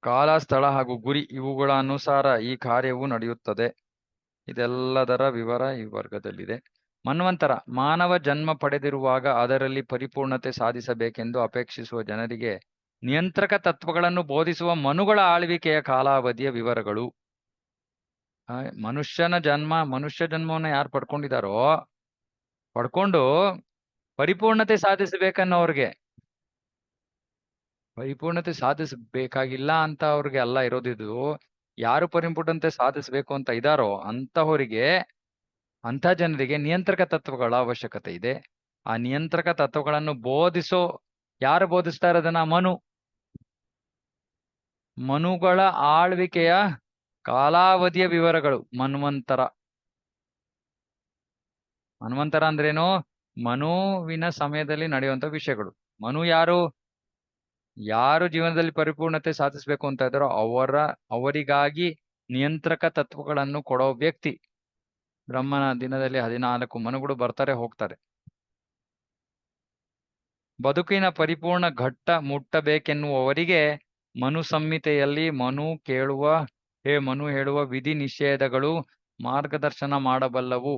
ಕಾಲ, ಸ್ಥಳ ಹಾಗೂ ಗುರಿ ಇವುಗಳ ಅನುಸಾರ ಈ ಕಾರ್ಯವು ನಡೆಯುತ್ತದೆ. ಇದೆಲ್ಲದರ ವಿವರ ಈ ವರ್ಗದಲ್ಲಿದೆ. ಮನ್ವಂತರ ಮಾನವ ಜನ್ಮ ಪಡೆದಿರುವಾಗ ಅದರಲ್ಲಿ ಪರಿಪೂರ್ಣತೆ ಸಾಧಿಸಬೇಕೆಂದು ಅಪೇಕ್ಷಿಸುವ ಜನರಿಗೆ ನಿಯಂತ್ರಕ ತತ್ವಗಳನ್ನು ಬೋಧಿಸುವ ಮನುಗಳ ಆಳ್ವಿಕೆಯ ಕಾಲಾವಧಿಯ ವಿವರಗಳು. ಮನುಷ್ಯ ಜನ್ಮವನ್ನು ಯಾರು ಪಡ್ಕೊಂಡಿದಾರೋ, ಪಡ್ಕೊಂಡು ಪರಿಪೂರ್ಣತೆ ಸಾಧಿಸಬೇಕನ್ನೋರ್ಗೆ, ಪರಿಪೂರ್ಣತೆ ಸಾಧಿಸಬೇಕಾಗಿಲ್ಲ ಅಂತ ಅವ್ರಿಗೆ ಅಲ್ಲ ಇರೋದಿದು. ಯಾರು ಪರಿಪೂರ್ಣತೆ ಸಾಧಿಸಬೇಕು ಅಂತ ಇದಾರೋ ಅಂತಹವರಿಗೆ, ಅಂಥ ಜನರಿಗೆ ನಿಯಂತ್ರಕ ತತ್ವಗಳ ಅವಶ್ಯಕತೆ ಇದೆ. ಆ ನಿಯಂತ್ರಕ ತತ್ವಗಳನ್ನು ಯಾರು ಬೋಧಿಸ್ತಾ ಇರೋದನ್ನ? ಮನುಗಳ ಆಳ್ವಿಕೆಯ ಕಾಲಾವಧಿಯ ವಿವರಗಳು. ಮನ್ವಂತರ ಅಂದ್ರೇನು? ಮನುವಿನ ಸಮಯದಲ್ಲಿ ನಡೆಯುವಂತ ವಿಷಯಗಳು. ಮನು ಯಾರು? ಯಾರು ಜೀವನದಲ್ಲಿ ಪರಿಪೂರ್ಣತೆ ಸಾಧಿಸಬೇಕು ಅಂತ ಇದ್ದಾರೋ ಅವರಿಗಾಗಿ ನಿಯಂತ್ರಕ ತತ್ವಗಳನ್ನು ಕೊಡೋ ವ್ಯಕ್ತಿ. ಬ್ರಹ್ಮನ ದಿನದಲ್ಲಿ 14 ಮನುಗಳು ಬರ್ತಾರೆ ಹೋಗ್ತಾರೆ. ಬದುಕಿನ ಪರಿಪೂರ್ಣ ಘಟ್ಟ ಮುಟ್ಟಬೇಕೆನ್ನುವವರಿಗೆ ಮನು ಸಂಹಿತೆಯಲ್ಲಿ ಮನು ಹೇಳುವ ವಿಧಿ ನಿಷೇಧಗಳು ಮಾರ್ಗದರ್ಶನ ಮಾಡಬಲ್ಲವು.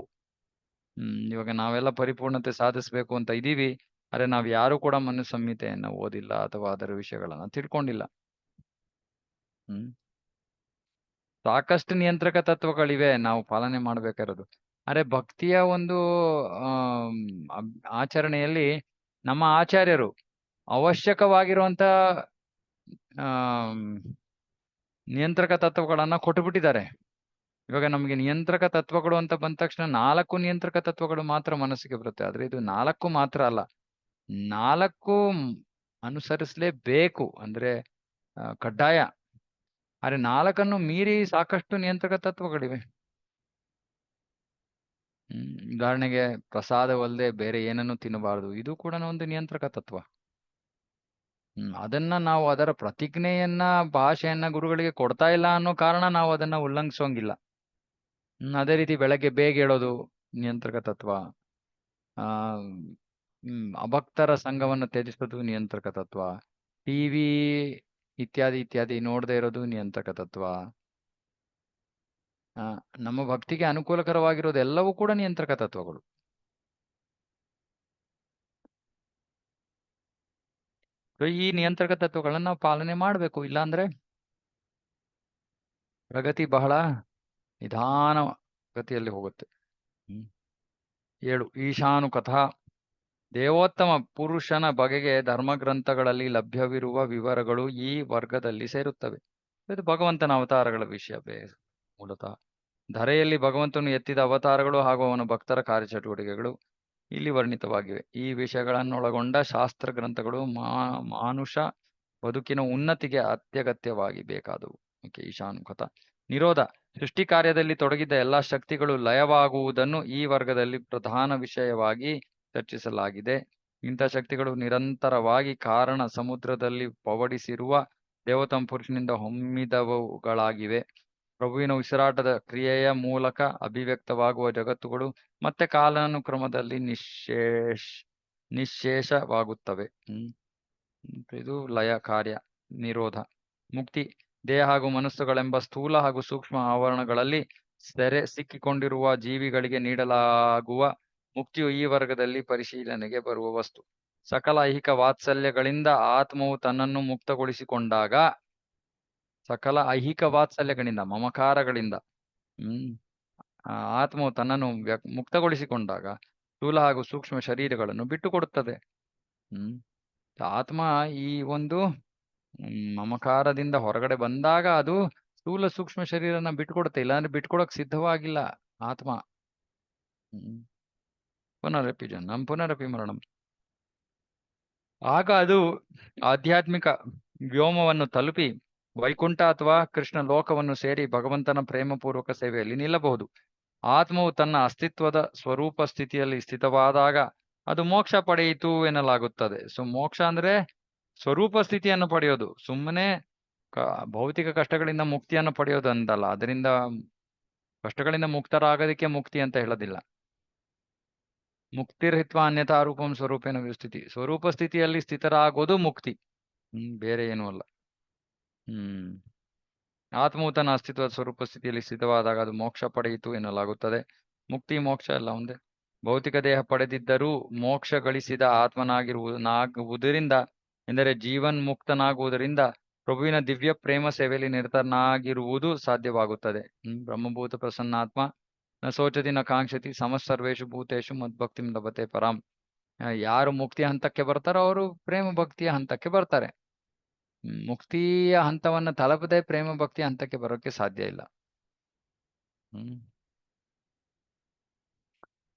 ಇವಾಗ ನಾವೆಲ್ಲ ಪರಿಪೂರ್ಣತೆ ಸಾಧಿಸಬೇಕು ಅಂತ ಇದೀವಿ, ಆದ್ರೆ ನಾವ್ ಯಾರು ಕೂಡ ಮನು ಸಂಹಿತೆಯನ್ನ ಓದಿಲ್ಲ ಅಥವಾ ಅದರ ವಿಷಯಗಳನ್ನ ತಿಳ್ಕೊಂಡಿಲ್ಲ. ಸಾಕಷ್ಟು ನಿಯಂತ್ರಕ ತತ್ವಗಳಿವೆ ನಾವು ಪಾಲನೆ ಮಾಡ್ಬೇಕಾಗಿರೋದು. ಅರೆ ಭಕ್ತಿಯ ಒಂದು ಆಚರಣೆಯಲ್ಲಿ ನಮ್ಮ ಆಚಾರ್ಯರು ಅವಶ್ಯಕವಾಗಿರುವಂತ ನಿಯಂತ್ರಕ ತತ್ವಗಳನ್ನ ಕೊಟ್ಟುಬಿಟ್ಟಿದ್ದಾರೆ. ಇವಾಗ ನಮ್ಗೆ ನಿಯಂತ್ರಕ ತತ್ವಗಳು ಅಂತ ಬಂದ ತಕ್ಷಣ 4 ನಿಯಂತ್ರಕ ತತ್ವಗಳು ಮಾತ್ರ ಮನಸ್ಸಿಗೆ ಬರುತ್ತೆ. ಆದ್ರೆ ಇದು 4 ಮಾತ್ರ ಅಲ್ಲ, 4 ಅನುಸರಿಸಲೇಬೇಕು, ಅಂದ್ರೆ ಕಡ್ಡಾಯ. ಆದ್ರೆ 4 ಮೀರಿ ಸಾಕಷ್ಟು ನಿಯಂತ್ರಕ ತತ್ವಗಳಿವೆ. ಉದಾಹರಣೆಗೆ ಪ್ರಸಾದವಲ್ಲದೆ ಬೇರೆ ಏನನ್ನು ತಿನ್ನಬಾರದು, ಇದು ಕೂಡ ಒಂದು ನಿಯಂತ್ರಕ ತತ್ವ. ಅದನ್ನ ನಾವು ಅದರ ಪ್ರತಿಜ್ಞೆಯನ್ನ ಭಾಷೆಯನ್ನ ಗುರುಗಳಿಗೆ ಕೊಡ್ತಾ ಇಲ್ಲ ಅನ್ನೋ ಕಾರಣ ನಾವು ಅದನ್ನ ಉಲ್ಲಂಘಿಸೋಂಗಿಲ್ಲ. ಅದೇ ರೀತಿ ಬೆಳಗ್ಗೆ ಬೇಗ ಹೇಳೋದು ನಿಯಂತ್ರಕ ತತ್ವ. ಅಭಕ್ತರ ಸಂಘವನ್ನು ತ್ಯಜಿಸೋದು ನಿಯಂತ್ರಕ ತತ್ವ. ಟಿವಿ ಇತ್ಯಾದಿ ನೋಡದೆ ಇರೋದು ನಿಯಂತ್ರಕ ತತ್ವ. ನಮ್ಮ ಭಕ್ತಿಗೆ ಅನುಕೂಲಕರವಾಗಿರೋದು ಎಲ್ಲವೂ ಕೂಡ ನಿಯಂತ್ರಕ ತತ್ವಗಳು. ಈ ನಿಯಂತ್ರಕ ತತ್ವಗಳನ್ನ ನಾವು ಪಾಲನೆ ಮಾಡಬೇಕು. ಇಲ್ಲಾಂದ್ರೆ ಪ್ರಗತಿ ಬಹಳ ನಿಧಾನ ಗತಿಯಲ್ಲಿ ಹೋಗುತ್ತೆ. 7 ಈಶಾನು ಕಥಾ. ದೇವೋತ್ತಮ ಪುರುಷನ ಬಗೆಗೆ ಧರ್ಮಗ್ರಂಥಗಳಲ್ಲಿ ಲಭ್ಯವಿರುವ ವಿವರಗಳು ಈ ವರ್ಗದಲ್ಲಿ ಸೇರುತ್ತವೆ. ಇದು ಭಗವಂತನ ಅವತಾರಗಳ ವಿಷಯ. ಮೂಲತಃ ಧರೆಯಲ್ಲಿ ಭಗವಂತನು ಎತ್ತಿದ ಅವತಾರಗಳು ಹಾಗೂ ಅವನ ಭಕ್ತರ ಕಾರ್ಯಚಟುವಟಿಕೆಗಳು ಇಲ್ಲಿ ವರ್ಣಿತವಾಗಿವೆ. ಈ ವಿಷಯಗಳನ್ನೊಳಗೊಂಡ ಶಾಸ್ತ್ರ ಗ್ರಂಥಗಳು ಮಾನುಷ ಬದುಕಿನ ಉನ್ನತಿಗೆ ಅತ್ಯಗತ್ಯವಾಗಿ ಬೇಕಾದವು. ಈಶಾನುಕಥ. ನಿರೋಧ. ಸೃಷ್ಟಿ ಕಾರ್ಯದಲ್ಲಿ ತೊಡಗಿದ್ದ ಎಲ್ಲಾ ಶಕ್ತಿಗಳು ಲಯವಾಗುವುದನ್ನು ಈ ವರ್ಗದಲ್ಲಿ ಪ್ರಧಾನ ವಿಷಯವಾಗಿ ಚರ್ಚಿಸಲಾಗಿದೆ. ಇಂಥ ಶಕ್ತಿಗಳು ನಿರಂತರವಾಗಿ ಕಾರಣ ಸಮುದ್ರದಲ್ಲಿ ಪವಡಿಸಿರುವ ದೇವತಮ ಪುರುಷನಿಂದ ಹೊಮ್ಮಿದವುಗಳಾಗಿವೆ. ಪ್ರಭುವಿನ ಉಸಿರಾಟದ ಕ್ರಿಯೆಯ ಮೂಲಕ ಅಭಿವ್ಯಕ್ತವಾಗುವ ಜಗತ್ತುಗಳು ಮತ್ತೆ ಕಾಲಾನುಕ್ರಮದಲ್ಲಿ ನಿಶ್ಶೇಷವಾಗುತ್ತವೆ. ಇದು ಲಯ ಕಾರ್ಯ. ನಿರೋಧ. ಮುಕ್ತಿ. ದೇಹ ಹಾಗೂ ಮನಸ್ಸುಗಳೆಂಬ ಸ್ಥೂಲ ಹಾಗೂ ಸೂಕ್ಷ್ಮ ಆವರಣಗಳಲ್ಲಿ ಸೆರೆ ಸಿಕ್ಕಿಕೊಂಡಿರುವ ಜೀವಿಗಳಿಗೆ ನೀಡಲಾಗುವ ಮುಕ್ತಿಯು ಈ ವರ್ಗದಲ್ಲಿ ಪರಿಶೀಲನೆಗೆ ಬರುವ ವಸ್ತು. ಸಕಲ ಐಹಿಕ ವಾತ್ಸಲ್ಯಗಳಿಂದ ಆತ್ಮವು ತನ್ನನ್ನು ಮುಕ್ತಗೊಳಿಸಿಕೊಂಡಾಗ, ಸಕಲ ಐಹಿಕ ವಾತ್ಸಲ್ಯಗಳಿಂದ, ಮಮಕಾರಗಳಿಂದ ಆತ್ಮವು ತನ್ನನ್ನು ಮುಕ್ತಗೊಳಿಸಿಕೊಂಡಾಗ ಸ್ಥೂಲ ಹಾಗೂ ಸೂಕ್ಷ್ಮ ಶರೀರಗಳನ್ನು ಬಿಟ್ಟುಕೊಡುತ್ತದೆ. ಆತ್ಮ ಈ ಒಂದು ಮಮಕಾರದಿಂದ ಹೊರಗಡೆ ಬಂದಾಗ ಅದು ಸ್ಥೂಲ ಸೂಕ್ಷ್ಮ ಶರೀರನ ಬಿಟ್ಕೊಡುತ್ತೆ. ಇಲ್ಲಾಂದ್ರೆ ಬಿಟ್ಕೊಡಕ್ ಸಿದ್ಧವಾಗಿಲ್ಲ ಆತ್ಮ. ಪುನರಪಿ ಜನ್ಮಂ ಪುನರಪಿ ಮರಣಂ. ಆಗ ಅದು ಆಧ್ಯಾತ್ಮಿಕ ವ್ಯೋಮವನ್ನು ತಲುಪಿ ವೈಕುಂಠ ಅಥವಾ ಕೃಷ್ಣ ಲೋಕವನ್ನು ಸೇರಿ ಭಗವಂತನ ಪ್ರೇಮಪೂರ್ವಕ ಸೇವೆಯಲ್ಲಿ ನಿಲ್ಲಬಹುದು. ಆತ್ಮವು ತನ್ನ ಅಸ್ತಿತ್ವದ ಸ್ವರೂಪ ಸ್ಥಿತಿಯಲ್ಲಿ ಸ್ಥಿತವಾದಾಗ ಅದು ಮೋಕ್ಷ ಪಡೆಯಿತು ಎನ್ನಲಾಗುತ್ತದೆ. ಸೊ ಮೋಕ್ಷ ಅಂದ್ರೆ ಸ್ವರೂಪ ಸ್ಥಿತಿಯನ್ನು ಪಡೆಯೋದು, ಸುಮ್ಮನೆ ಭೌತಿಕ ಕಷ್ಟಗಳಿಂದ ಮುಕ್ತಿಯನ್ನು ಪಡೆಯೋದು ಅಂತಲ್ಲ. ಅದರಿಂದ ಕಷ್ಟಗಳಿಂದ ಮುಕ್ತರಾಗೋದಕ್ಕೆ ಮುಕ್ತಿ ಅಂತ ಹೇಳೋದಿಲ್ಲ. ಮುಕ್ತಿರಹಿತ್ವ ಅನ್ಯಥಾ ರೂಪಂ ಸ್ವರೂಪೇನ ವಿಸ್ಥಿತಿ. ಸ್ವರೂಪ ಸ್ಥಿತಿಯಲ್ಲಿ ಸ್ಥಿತರಾಗೋದು ಮುಕ್ತಿ, ಬೇರೆ ಏನೂ ಅಲ್ಲ. ಆತ್ಮವು ತನ್ನ ಅಸ್ತಿತ್ವದ ಸ್ವರೂಪ ಸ್ಥಿತಿಯಲ್ಲಿ ಸ್ಥಿತವಾದಾಗ ಅದು ಮೋಕ್ಷ ಪಡೆಯಿತು ಎನ್ನಲಾಗುತ್ತದೆ. ಮುಕ್ತಿ ಮೋಕ್ಷ ಎಲ್ಲ ಒಂದೇ. ಭೌತಿಕ ದೇಹ ಪಡೆದಿದ್ದರೂ ಮೋಕ್ಷ ಗಳಿಸಿದ ಆತ್ಮನಾಗಿರುವುದರಿಂದ, ಎಂದರೆ ಜೀವನ್ ಮುಕ್ತನಾಗುವುದರಿಂದ ಪ್ರಭುವಿನ ದಿವ್ಯ ಪ್ರೇಮ ಸೇವೆಯಲ್ಲಿ ನಿರತನಾಗಿರುವುದು ಸಾಧ್ಯವಾಗುತ್ತದೆ. ಬ್ರಹ್ಮಭೂತ ಪ್ರಸನ್ನಾತ್ಮ ನ ಶೋಚತಿ ನ ಕಾಂಕ್ಷತಿ ಸಮಸ್ಸರ್ವೇಶು ಭೂತೇಶು ಮದ್ಭಕ್ತಿ ಲಭತೆ ಪರಾಂ. ಯಾರು ಮುಕ್ತಿಯ ಹಂತಕ್ಕೆ ಬರ್ತಾರೋ ಅವರು ಪ್ರೇಮ ಭಕ್ತಿಯ ಹಂತಕ್ಕೆ ಬರ್ತಾರೆ. ಮುಕ್ತಿಯ ಹಂತವನ್ನು ತಲುಪದೆ ಪ್ರೇಮ ಭಕ್ತಿಯ ಹಂತಕ್ಕೆ ಬರೋಕೆ ಸಾಧ್ಯ ಇಲ್ಲ.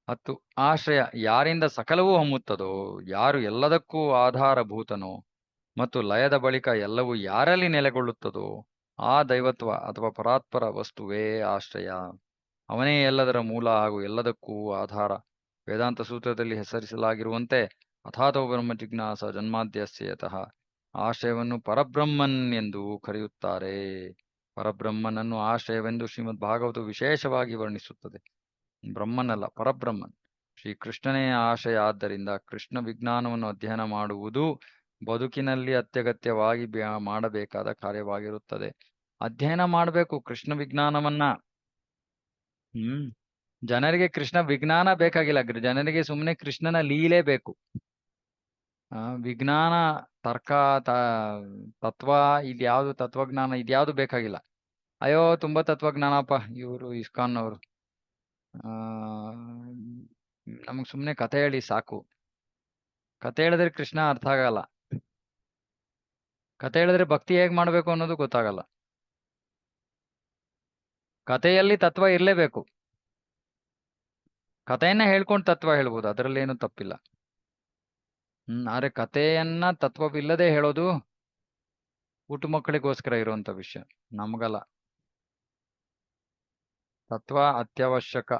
10 ಆಶ್ರಯ. ಯಾರಿಂದ ಸಕಲವೂ ಹೊಮ್ಮುತ್ತದೋ, ಯಾರು ಎಲ್ಲದಕ್ಕೂ ಆಧಾರಭೂತನೋ, ಮತ್ತು ಲಯದ ಬಳಿಕ ಎಲ್ಲವೂ ಯಾರಲ್ಲಿ ನೆಲೆಗೊಳ್ಳುತ್ತದೋ ಆ ದೈವತ್ವ ಅಥವಾ ಪರಾತ್ಪರ ವಸ್ತುವೇ ಆಶ್ರಯ. ಅವನೇ ಎಲ್ಲದರ ಮೂಲ ಹಾಗೂ ಎಲ್ಲದಕ್ಕೂ ಆಧಾರ. ವೇದಾಂತ ಸೂತ್ರದಲ್ಲಿ ಹೆಸರಿಸಲಾಗಿರುವಂತೆ ಅಥಾತೋ ಬ್ರಹ್ಮ ಜಿಜ್ಞಾಸ ಜನ್ಮಾದ್ಯಸ್ಯತಃ ಆಶ್ರಯವನ್ನು ಪರಬ್ರಹ್ಮನ್ ಎಂದು ಕರೆಯುತ್ತಾರೆ. ಪರಬ್ರಹ್ಮನನ್ನು ಆಶ್ರಯವೆಂದು ಶ್ರೀಮದ್ ಭಾಗವತವು ವಿಶೇಷವಾಗಿ ವರ್ಣಿಸುತ್ತದೆ. ಬ್ರಹ್ಮನಲ್ಲ, ಪರಬ್ರಹ್ಮನ್. ಶ್ರೀಕೃಷ್ಣನೇ ಆಶಯ. ಆದ್ದರಿಂದ ಕೃಷ್ಣ ವಿಜ್ಞಾನವನ್ನು ಅಧ್ಯಯನ ಮಾಡುವುದು ಬದುಕಿನಲ್ಲಿ ಅತ್ಯಗತ್ಯವಾಗಿ ಮಾಡಬೇಕಾದ ಕಾರ್ಯವಾಗಿರುತ್ತದೆ. ಅಧ್ಯಯನ ಮಾಡಬೇಕು ಕೃಷ್ಣ ವಿಜ್ಞಾನವನ್ನ. ಜನರಿಗೆ ಕೃಷ್ಣ ವಿಜ್ಞಾನ ಬೇಕಾಗಿಲ್ಲ, ಜನರಿಗೆ ಸುಮ್ಮನೆ ಕೃಷ್ಣನ ಲೀಲೆ ಬೇಕು. ವಿಜ್ಞಾನ, ತರ್ಕ, ತತ್ವ, ಇದ್ಯಾವುದು ತತ್ವಜ್ಞಾನ ಇದ್ಯಾವುದು ಬೇಕಾಗಿಲ್ಲ. ಅಯ್ಯೋ ತುಂಬಾ ತತ್ವಜ್ಞಾನಪ್ಪ ಇವರು ಇಸ್ಕಾನ್ ಅವರು, ನಮಗ್ ಸುಮ್ಮನೆ ಕಥೆ ಹೇಳಿ ಸಾಕು. ಕಥೆ ಹೇಳಿದ್ರೆ ಕೃಷ್ಣ ಅರ್ಥ ಆಗಲ್ಲ. ಕಥೆ ಹೇಳಿದ್ರೆ ಭಕ್ತಿ ಹೇಗ್ ಮಾಡ್ಬೇಕು ಅನ್ನೋದು ಗೊತ್ತಾಗಲ್ಲ. ಕಥೆಯಲ್ಲಿ ತತ್ವ ಇರ್ಲೇಬೇಕು. ಕಥೆಯನ್ನ ಹೇಳ್ಕೊಂಡು ತತ್ವ ಹೇಳ್ಬೋದು, ಅದರಲ್ಲೇನು ತಪ್ಪಿಲ್ಲ. ಆದ್ರೆ ಕಥೆಯನ್ನ ತತ್ವವಿಲ್ಲದೆ ಹೇಳೋದು ಹುಟ್ಟು ಮಕ್ಕಳಿಗೋಸ್ಕರ ಇರುವಂತ ವಿಷಯ, ನಮಗಲ್ಲ. ತತ್ವ ಅತ್ಯವಶ್ಯಕ.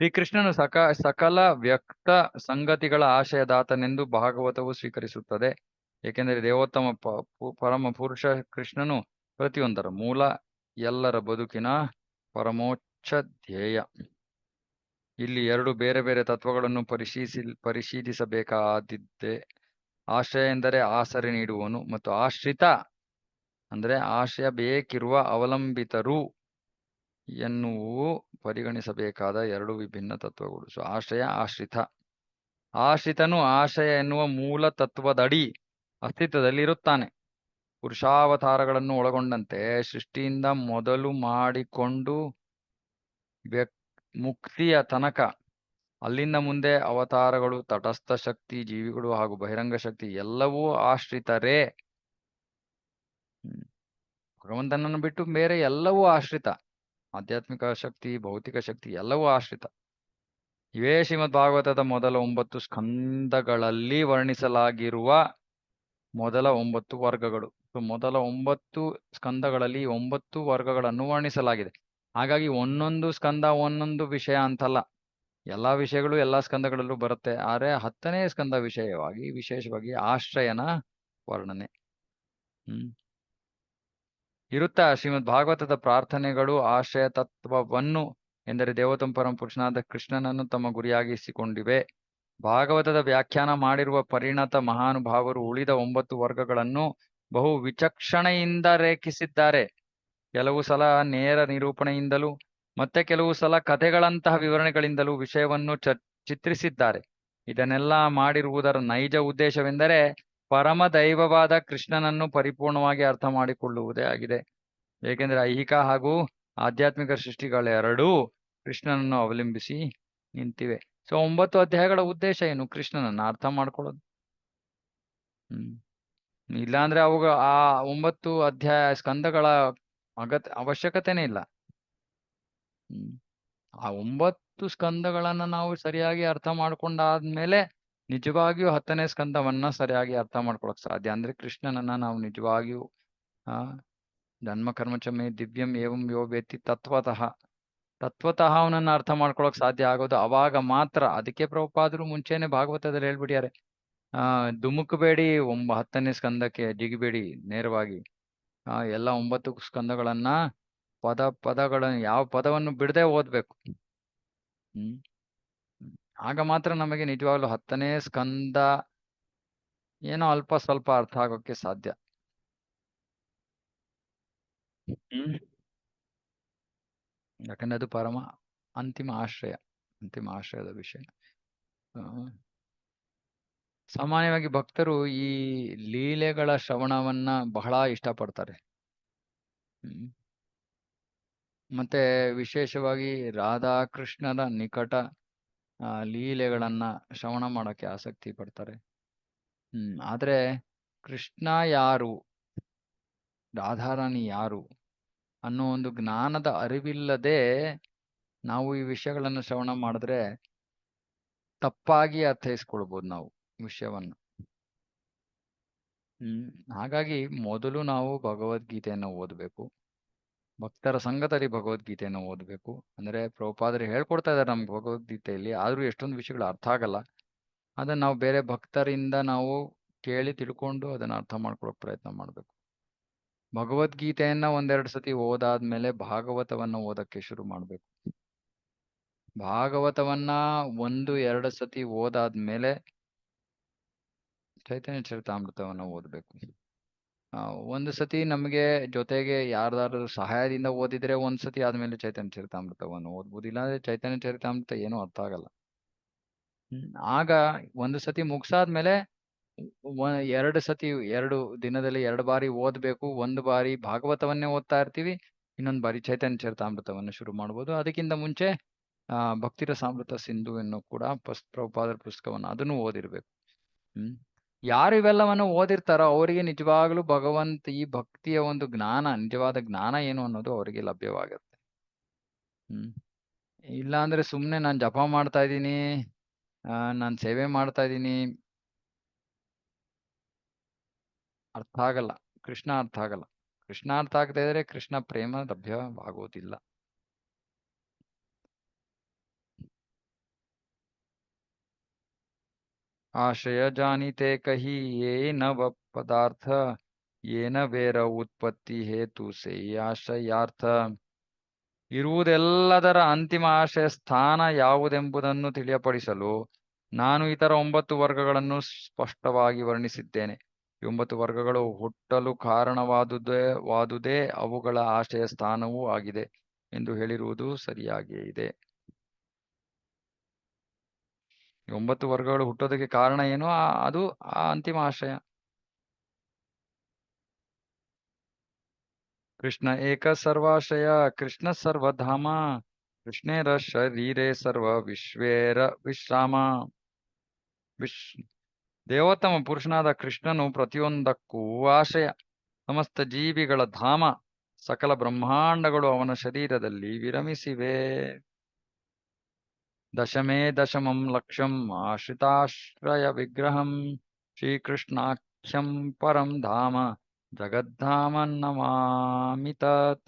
ಶ್ರೀಕೃಷ್ಣನು ಸಕಲ ವ್ಯಕ್ತ ಸಂಗತಿಗಳ ಆಶಯದಾತನೆಂದು ಭಾಗವತವು ಸ್ವೀಕರಿಸುತ್ತದೆ. ಏಕೆಂದರೆ ದೇವೋತ್ತಮ ಪರಮ ಪುರುಷ ಕೃಷ್ಣನು ಪ್ರತಿಯೊಂದರ ಮೂಲ, ಎಲ್ಲರ ಬದುಕಿನ ಪರಮೋಚ್ಚ ಧ್ಯೇಯ. ಇಲ್ಲಿ ಎರಡು ಬೇರೆ ಬೇರೆ ತತ್ವಗಳನ್ನು ಪರಿಶೀಲಿಸಬೇಕಾದಿದ್ದೆ. ಆಶ್ರಯ ಎಂದರೆ ಆಸರೆ ನೀಡುವನು, ಮತ್ತು ಆಶ್ರಿತ ಅಂದರೆ ಆಶ್ರಯ ಬೇಕಿರುವ ಅವಲಂಬಿತರು ಎನ್ನುವು ಪರಿಗಣಿಸಬೇಕಾದ ಎರಡು ವಿಭಿನ್ನ ತತ್ವಗಳು. ಸೊ ಆಶ್ರಯ, ಆಶ್ರಿತ. ಆಶ್ರಿತನು ಆಶ್ರಯ ಎನ್ನುವ ಮೂಲ ತತ್ವದಡಿ ಅಸ್ತಿತ್ವದಲ್ಲಿರುತ್ತಾನೆ. ಪುರುಷಾವತಾರಗಳನ್ನು ಒಳಗೊಂಡಂತೆ ಸೃಷ್ಟಿಯಿಂದ ಮೊದಲು ಮಾಡಿಕೊಂಡು ಮುಕ್ತಿಯ ತನಕ, ಅಲ್ಲಿಂದ ಮುಂದೆ ಅವತಾರಗಳು, ತಟಸ್ಥ ಶಕ್ತಿ, ಜೀವಿಗಳು ಹಾಗೂ ಬಹಿರಂಗ ಶಕ್ತಿ ಎಲ್ಲವೂ ಆಶ್ರಿತರೇ. ಭಗವಂತನನ್ನು ಬಿಟ್ಟು ಬೇರೆ ಎಲ್ಲವೂ ಆಶ್ರಿತ. ಆಧ್ಯಾತ್ಮಿಕ ಶಕ್ತಿ, ಭೌತಿಕ ಶಕ್ತಿ ಎಲ್ಲವೂ ಆಶ್ರಿತ. ಇವೇ ಶ್ರೀಮದ್ ಭಾಗವತದ ಮೊದಲ 9 ಸ್ಕಂದಗಳಲ್ಲಿ ವರ್ಣಿಸಲಾಗಿರುವ ಮೊದಲ 9 ವರ್ಗಗಳು. ಮೊದಲ 9 ಸ್ಕಂದಗಳಲ್ಲಿ 9 ವರ್ಗಗಳನ್ನು ವರ್ಣಿಸಲಾಗಿದೆ. ಹಾಗಾಗಿ ಒಂದೊಂದು ಸ್ಕಂದ ಒಂದೊಂದು ವಿಷಯ ಅಂತಲ್ಲ, ಎಲ್ಲಾ ವಿಷಯಗಳು ಎಲ್ಲಾ ಸ್ಕಂದಗಳಲ್ಲೂ ಬರುತ್ತೆ. ಆದರೆ 10ನೇ ಸ್ಕಂದ ವಿಶೇಷವಾಗಿ ಆಶ್ರಯನ ವರ್ಣನೆ ಇರುತ್ತಾ. ಶ್ರೀಮದ್ ಭಾಗವತದ ಪ್ರಾರ್ಥನೆಗಳು ಆಶ್ರಯ ತತ್ವವನ್ನು, ಎಂದರೆ ದೇವೋತ್ತಮ ಪರಮ ಪುರುಷನಾದ ಕೃಷ್ಣನನ್ನು ತಮ್ಮ ಗುರಿಯಾಗಿಸಿಕೊಂಡಿವೆ. ಭಾಗವತದ ವ್ಯಾಖ್ಯಾನ ಮಾಡಿರುವ ಪರಿಣತ ಮಹಾನುಭಾವರು ಉಳಿದ 9 ವರ್ಗಗಳನ್ನು ಬಹು ವಿಚಕ್ಷಣೆಯಿಂದ ರೇಖಿಸಿದ್ದಾರೆ. ಕೆಲವು ಸಲ ನೇರ ನಿರೂಪಣೆಯಿಂದಲೂ ಮತ್ತೆ ಕೆಲವು ಸಲ ಕಥೆಗಳಂತಹ ವಿವರಣೆಗಳಿಂದಲೂ ವಿಷಯವನ್ನು ಚಿತ್ರಿಸಿದ್ದಾರೆ. ಇದನ್ನೆಲ್ಲ ಮಾಡಿರುವುದರ ನೈಜ ಉದ್ದೇಶವೆಂದರೆ ಪರಮ ದೈವವಾದ ಕೃಷ್ಣನನ್ನು ಪರಿಪೂರ್ಣವಾಗಿ ಅರ್ಥ ಮಾಡಿಕೊಳ್ಳುವುದೇ ಆಗಿದೆ. ಏಕೆಂದರೆ ಐಹಿಕ ಹಾಗೂ ಆಧ್ಯಾತ್ಮಿಕ ಸೃಷ್ಟಿಗಳೆರಡೂ ಕೃಷ್ಣನನ್ನು ಅವಲಂಬಿಸಿ ನಿಂತಿವೆ. ಸೊ 9 ಅಧ್ಯಾಯಗಳ ಉದ್ದೇಶ ಏನು? ಕೃಷ್ಣನನ್ನ ಅರ್ಥ ಮಾಡ್ಕೊಳ್ಳೋದು. ಇಲ್ಲಾಂದ್ರೆ ಆ 9 ಅಧ್ಯಾಯ ಸ್ಕಂದಗಳ ಅವಶ್ಯಕತೆನೇ ಇಲ್ಲ. ಆ 9 ಸ್ಕಂದಗಳನ್ನ ನಾವು ಸರಿಯಾಗಿ ಅರ್ಥ ಮಾಡ್ಕೊಂಡಾದ್ಮೇಲೆ ನಿಜವಾಗಿಯೂ 10ನೇ ಸ್ಕಂದವನ್ನ ಸರಿಯಾಗಿ ಅರ್ಥ ಮಾಡ್ಕೊಳಕ್ ಸಾಧ್ಯ. ಅಂದ್ರೆ ಕೃಷ್ಣನನ್ನ ನಾವು ನಿಜವಾಗಿಯೂ ಜನ್ಮ ಕರ್ಮಚಮೆ ದಿವ್ಯಂ ಏವಂ ಯೋ ವೇತ್ತಿ ತತ್ವತಃ ಅವನನ್ನ ಅರ್ಥ ಮಾಡ್ಕೊಳಕ್ ಸಾಧ್ಯ ಆಗೋದು ಅವಾಗ ಮಾತ್ರ. ಅದಕ್ಕೆ ಪ್ರಭುಪಾದರು ಮುಂಚೆನೆ ಭಾಗವತದಲ್ಲಿ ಹೇಳ್ಬಿಟ್ಯಾರೆ, ಧುಮುಕಬೇಡಿ 10ನೇ ಸ್ಕಂದಕ್ಕೆ ಜಿಗಿಬೇಡಿ, ನೇರವಾಗಿ ಎಲ್ಲ 9 ಸ್ಕಂದಗಳನ್ನ ಪದಗಳನ್ನು ಯಾವ ಪದವನ್ನು ಬಿಡದೆ ಓದ್ಬೇಕು. ಆಗ ಮಾತ್ರ ನಮಗೆ ನಿಜವಾಗ್ಲೂ 10ನೇ ಸ್ಕಂದ ಏನೋ ಅಲ್ಪ ಸ್ವಲ್ಪ ಅರ್ಥ ಆಗೋಕ್ಕೆ ಸಾಧ್ಯ. ಯಾಕಂದ್ರೆ ಅದು ಪರಮ ಅಂತಿಮ ಆಶ್ರಯದ ವಿಷಯ. ಸಾಮಾನ್ಯವಾಗಿ ಭಕ್ತರು ಈ ಲೀಲೆಗಳ ಶ್ರವಣವನ್ನ ಬಹಳ ಇಷ್ಟಪಡ್ತಾರೆ. ಮತ್ತೆ ವಿಶೇಷವಾಗಿ ರಾಧಾಕೃಷ್ಣರ ನಿಕಟ ಲೀಲೆಗಳನ್ನ ಶ್ರವಣ ಮಾಡೋಕೆ ಆಸಕ್ತಿ ಪಡ್ತಾರೆ. ಆದ್ರೆ ಕೃಷ್ಣ ಯಾರು, ರಾಧಾರಾಣಿ ಯಾರು ಅನ್ನೋ ಒಂದು ಜ್ಞಾನದ ಅರಿವಿಲ್ಲದೆ ನಾವು ಈ ವಿಷಯಗಳನ್ನು ಶ್ರವಣ ಮಾಡಿದ್ರೆ ತಪ್ಪಾಗಿ ಅರ್ಥೈಸ್ಕೊಳ್ಬೋದು ನಾವು ವಿಷಯವನ್ನ. ಹಾಗಾಗಿ ಮೊದಲು ನಾವು ಭಗವದ್ಗೀತೆಯನ್ನು ಓದಬೇಕು. ಭಕ್ತರ ಸಂಗತಲ್ಲಿ ಭಗವದ್ಗೀತೆಯನ್ನು ಓದಬೇಕು. ಅಂದ್ರೆ ಪ್ರಭುಪಾದರು ಹೇಳ್ಕೊಡ್ತಾ ಇದ್ದಾರೆ ನಮ್ಗೆ ಭಗವದ್ಗೀತೆಯಲ್ಲಿ, ಆದ್ರೂ ಎಷ್ಟೊಂದು ವಿಷಯಗಳು ಅರ್ಥ ಆಗಲ್ಲ. ಅದನ್ನ ನಾವು ಬೇರೆ ಭಕ್ತರಿಂದ ನಾವು ಕೇಳಿ ತಿಳ್ಕೊಂಡು ಅದನ್ನ ಅರ್ಥ ಮಾಡ್ಕೊಳಕ್ ಪ್ರಯತ್ನ ಮಾಡ್ಬೇಕು. ಭಗವದ್ಗೀತೆಯನ್ನ ಒಂದೆರಡು ಸತಿ ಓದಾದ್ಮೇಲೆ ಭಾಗವತವನ್ನ ಓದಕ್ಕೆ ಶುರು ಮಾಡ್ಬೇಕು. ಭಾಗವತವನ್ನ 1-2 ಸತಿ ಓದಾದ್ಮೇಲೆ ಚೈತನ್ಯ ಚರಿತಾಮೃತವನ್ನ ಓದ್ಬೇಕು. ಒಂದು ಸತಿ ನಮಗೆ ಜೊತೆಗೆ ಯಾರ್ದಾದ್ರು ಸಹಾಯದಿಂದ ಓದಿದ್ರೆ ಒಂದ್ ಸತಿ ಆದ್ಮೇಲೆ ಚೈತನ್ಯ ಚರಿತಾಮೃತವನ್ನು ಓದ್ಬೋದು. ಇಲ್ಲಾಂದ್ರೆ ಚೈತನ್ಯ ಚರಿತಾಮೃತ ಏನೂ ಅರ್ಥ ಆಗಲ್ಲ. ಆಗ ಒಂದು ಸತಿ ಮುಗ್ಸಾದ್ಮೇಲೆ 2 ಸತಿ 2 ದಿನದಲ್ಲಿ 2 ಬಾರಿ ಓದ್ಬೇಕು. ಒಂದು ಬಾರಿ ಭಾಗವತವನ್ನೇ ಓದ್ತಾ ಇರ್ತೀವಿ, ಇನ್ನೊಂದು ಬಾರಿ ಚೈತನ್ಯ ಚರಿತಾಮೃತವನ್ನು ಶುರು ಮಾಡ್ಬೋದು. ಅದಕ್ಕಿಂತ ಮುಂಚೆ ಭಕ್ತಿರಸಾಮೃತ ಸಿಂಧುವನ್ನು ಕೂಡ ಪ್ರಭುಪಾದರ ಪುಸ್ತಕವನ್ನು ಅದನ್ನು ಓದಿರ್ಬೇಕು. ಯಾರು ಇವೆಲ್ಲವನ್ನು ಓದಿರ್ತಾರೋ ಅವರಿಗೆ ನಿಜವಾಗ್ಲೂ ಭಗವಂತ ಈ ಭಕ್ತಿಯ ಒಂದು ಜ್ಞಾನ, ನಿಜವಾದ ಜ್ಞಾನ ಏನು ಅನ್ನೋದು ಅವರಿಗೆ ಲಭ್ಯವಾಗತ್ತೆ. ಇಲ್ಲ ಅಂದ್ರೆ ಸುಮ್ನೆ ನಾನು ಜಪ ಮಾಡ್ತಾ ಇದ್ದೀನಿ, ನಾನು ಸೇವೆ ಮಾಡ್ತಾ ಇದ್ದೀನಿ, ಅರ್ಥ ಆಗಲ್ಲ. ಕೃಷ್ಣ ಅರ್ಥ ಆಗಲ್ಲ. ಕೃಷ್ಣ ಅರ್ಥ ಆಗದೆ ಇದ್ರೆ ಕೃಷ್ಣ ಪ್ರೇಮ ಲಭ್ಯವಾಗುವುದಿಲ್ಲ. ಆಶಯ ಜಾನಿತೆ ಕಹಿ ಯೇ ನವ ಪದಾರ್ಥ ಏನ ವೇರ ಉತ್ಪತ್ತಿ ಹೇತು ಸೇ ಆಶಯಾರ್ಥ. ಇರುವುದೆಲ್ಲದರ ಅಂತಿಮ ಆಶಯ ಸ್ಥಾನ ಯಾವುದೆಂಬುದನ್ನು ತಿಳಿಯಪಡಿಸಲು ನಾನು ಇತರ 9 ವರ್ಗಗಳನ್ನು ಸ್ಪಷ್ಟವಾಗಿ ವರ್ಣಿಸಿದ್ದೇನೆ. ಈ 9 ವರ್ಗಗಳು ಹುಟ್ಟಲು ಕಾರಣವಾದುದೇ ಅವುಗಳ ಆಶಯ ಸ್ಥಾನವೂ ಆಗಿದೆ ಎಂದು ಹೇಳಿರುವುದು ಸರಿಯಾಗಿಯೇ ಇದೆ. 9 ವರ್ಗಗಳು ಹುಟ್ಟೋದಕ್ಕೆ ಕಾರಣ ಏನು? ಅದು ಆ ಅಂತಿಮ ಆಶಯ. ಕೃಷ್ಣ ಏಕ ಸರ್ವಾಶಯ ಕೃಷ್ಣ ಸರ್ವಧಾಮ ಕೃಷ್ಣೇರ ಶರೀರೇ ಸರ್ವ ವಿಶ್ವೇರ ವಿಶ್ರಾಮ. ದೇವೋತ್ತಮ ಪುರುಷನಾದ ಕೃಷ್ಣನು ಪ್ರತಿಯೊಂದಕ್ಕೂ ಆಶಯ, ಸಮಸ್ತ ಜೀವಿಗಳ ಧಾಮ. ಸಕಲ ಬ್ರಹ್ಮಾಂಡಗಳು ಅವನ ಶರೀರದಲ್ಲಿ ವಿರಮಿಸಿವೆ. ದಶಮೇ ದಶಮಂ ಲಕ್ಷ್ಯಂ ಆಶ್ರಿತಾಶ್ರಯ ವಿಗ್ರಹಂ ಶ್ರೀಕೃಷ್ಣಾಖ್ಯಂ ಪರಂ ಧಾಮ ಜಗದ್ಧಾಮನ್ನಮಾಮಿ ತತ್.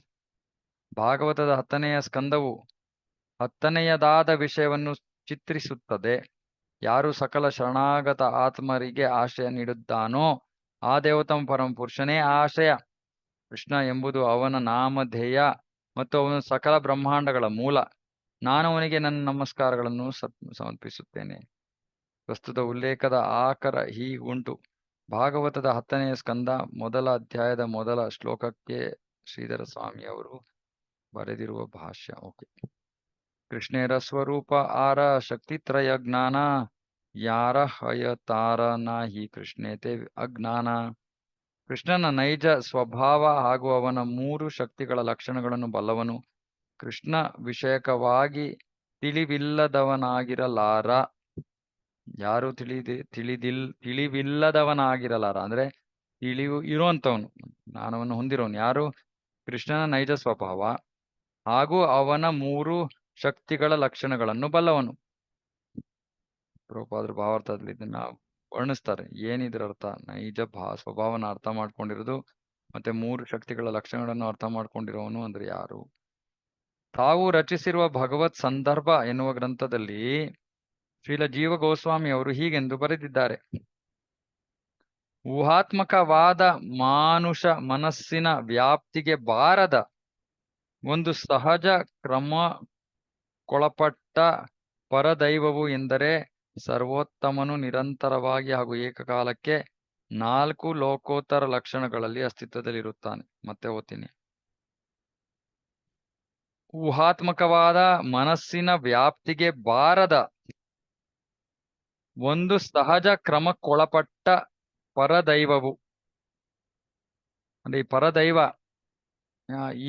ಭಾಗವತದ 10ನೆಯ ಸ್ಕಂದವು 10ನೆಯದಾದ ವಿಷಯವನ್ನು ಚಿತ್ರಿಸುತ್ತದೆ. ಯಾರು ಸಕಲ ಶರಣಾಗತ ಆತ್ಮರಿಗೆ ಆಶ್ರಯ ನೀಡುತ್ತಾನೋ ಆ ದೇವೋತ್ತಮ ಪರಮ ಪುರುಷನೇ ಆಶಯ. ಕೃಷ್ಣ ಎಂಬುದು ಅವನ ನಾಮಧೇಯ ಮತ್ತು ಅವನು ಸಕಲ ಬ್ರಹ್ಮಾಂಡಗಳ ಮೂಲ. ನಾನು ಅವನಿಗೆ ನನ್ನ ನಮಸ್ಕಾರಗಳನ್ನು ಸಮರ್ಪಿಸುತ್ತೇನೆ. ಪ್ರಸ್ತುತ ಉಲ್ಲೇಖದ ಆಕರ ಹೀಗುಂಟು. ಭಾಗವತದ 10ನೆಯ ಸ್ಕಂದ ಮೊದಲ ಅಧ್ಯಾಯದ ಮೊದಲ ಶ್ಲೋಕಕ್ಕೆ ಶ್ರೀಧರ ಸ್ವಾಮಿಯವರು ಬರೆದಿರುವ ಭಾಷ್ಯ. ಓಕೆ. ಕೃಷ್ಣೇರ ಸ್ವರೂಪ ಆರ ಶಕ್ತಿತ್ರಯ ಜ್ಞಾನ ಯಾರ ಹಯತಾರ ನಾಹಿ ಕೃಷ್ಣೇತೆ ಅಜ್ಞಾನ. ಕೃಷ್ಣನ ನೈಜ ಸ್ವಭಾವ ಹಾಗೂ ಅವನ 3 ಶಕ್ತಿಗಳ ಲಕ್ಷಣಗಳನ್ನು ಬಲ್ಲವನು ಕೃಷ್ಣ ವಿಷಯಕವಾಗಿ ತಿಳಿವಿಲ್ಲದವನಾಗಿರಲಾರ. ಯಾರು ತಿಳಿವಿಲ್ಲದವನಾಗಿರಲಾರ ಅಂದ್ರೆ ತಿಳಿವು ಇರುವಂತವನು, ಜ್ಞಾನವನ್ನು ಹೊಂದಿರೋನು ಯಾರು? ಕೃಷ್ಣನ ನೈಜ ಸ್ವಭಾವ ಹಾಗೂ ಅವನ 3 ಶಕ್ತಿಗಳ ಲಕ್ಷಣಗಳನ್ನು ಬಲ್ಲವನು. ಪ್ರಭುಪಾದರು ಭಾವಾರ್ಥದಲ್ಲಿ ಇದನ್ನ ವರ್ಣಿಸ್ತಾರೆ. ಏನಿದ್ರ ಅರ್ಥ? ನೈಜ ಸ್ವಭಾವನ ಅರ್ಥ ಮಾಡ್ಕೊಂಡಿರೋದು ಮತ್ತೆ 3 ಶಕ್ತಿಗಳ ಲಕ್ಷಣಗಳನ್ನು ಅರ್ಥ ಮಾಡ್ಕೊಂಡಿರೋವನು ಅಂದ್ರೆ ಯಾರು? ತಾವು ರಚಿಸಿರುವ ಭಗವತ್ ಸಂದರ್ಭ ಎನ್ನುವ ಗ್ರಂಥದಲ್ಲಿ ಶ್ರೀಲ ಜೀವ ಗೋಸ್ವಾಮಿ ಅವರು ಹೀಗೆಂದು ಬರೆದಿದ್ದಾರೆ. ಊಹಾತ್ಮಕವಾದ ಮಾನುಷ ಮನಸ್ಸಿನ ವ್ಯಾಪ್ತಿಗೆ ಬಾರದ ಒಂದು ಸಹಜ ಕ್ರಮಕ್ಕೊಳಪಟ್ಟ ಪರದೈವವು ಎಂದರೆ ಸರ್ವೋತ್ತಮನು ನಿರಂತರವಾಗಿ ಹಾಗೂ ಏಕಕಾಲಕ್ಕೆ 4 ಲೋಕೋತ್ತರ ಲಕ್ಷಣಗಳಲ್ಲಿ ಅಸ್ತಿತ್ವದಲ್ಲಿರುತ್ತಾನೆ. ಮತ್ತೆ ಓದ್ತೀನಿ. ಊಹಾತ್ಮಕವಾದ ಮನಸ್ಸಿನ ವ್ಯಾಪ್ತಿಗೆ ಬಾರದ ಒಂದು ಸಹಜ ಕ್ರಮಕ್ಕೊಳಪಟ್ಟ ಪರದೈವವು ಅಂದ್ರೆ ಈ ಪರದೈವ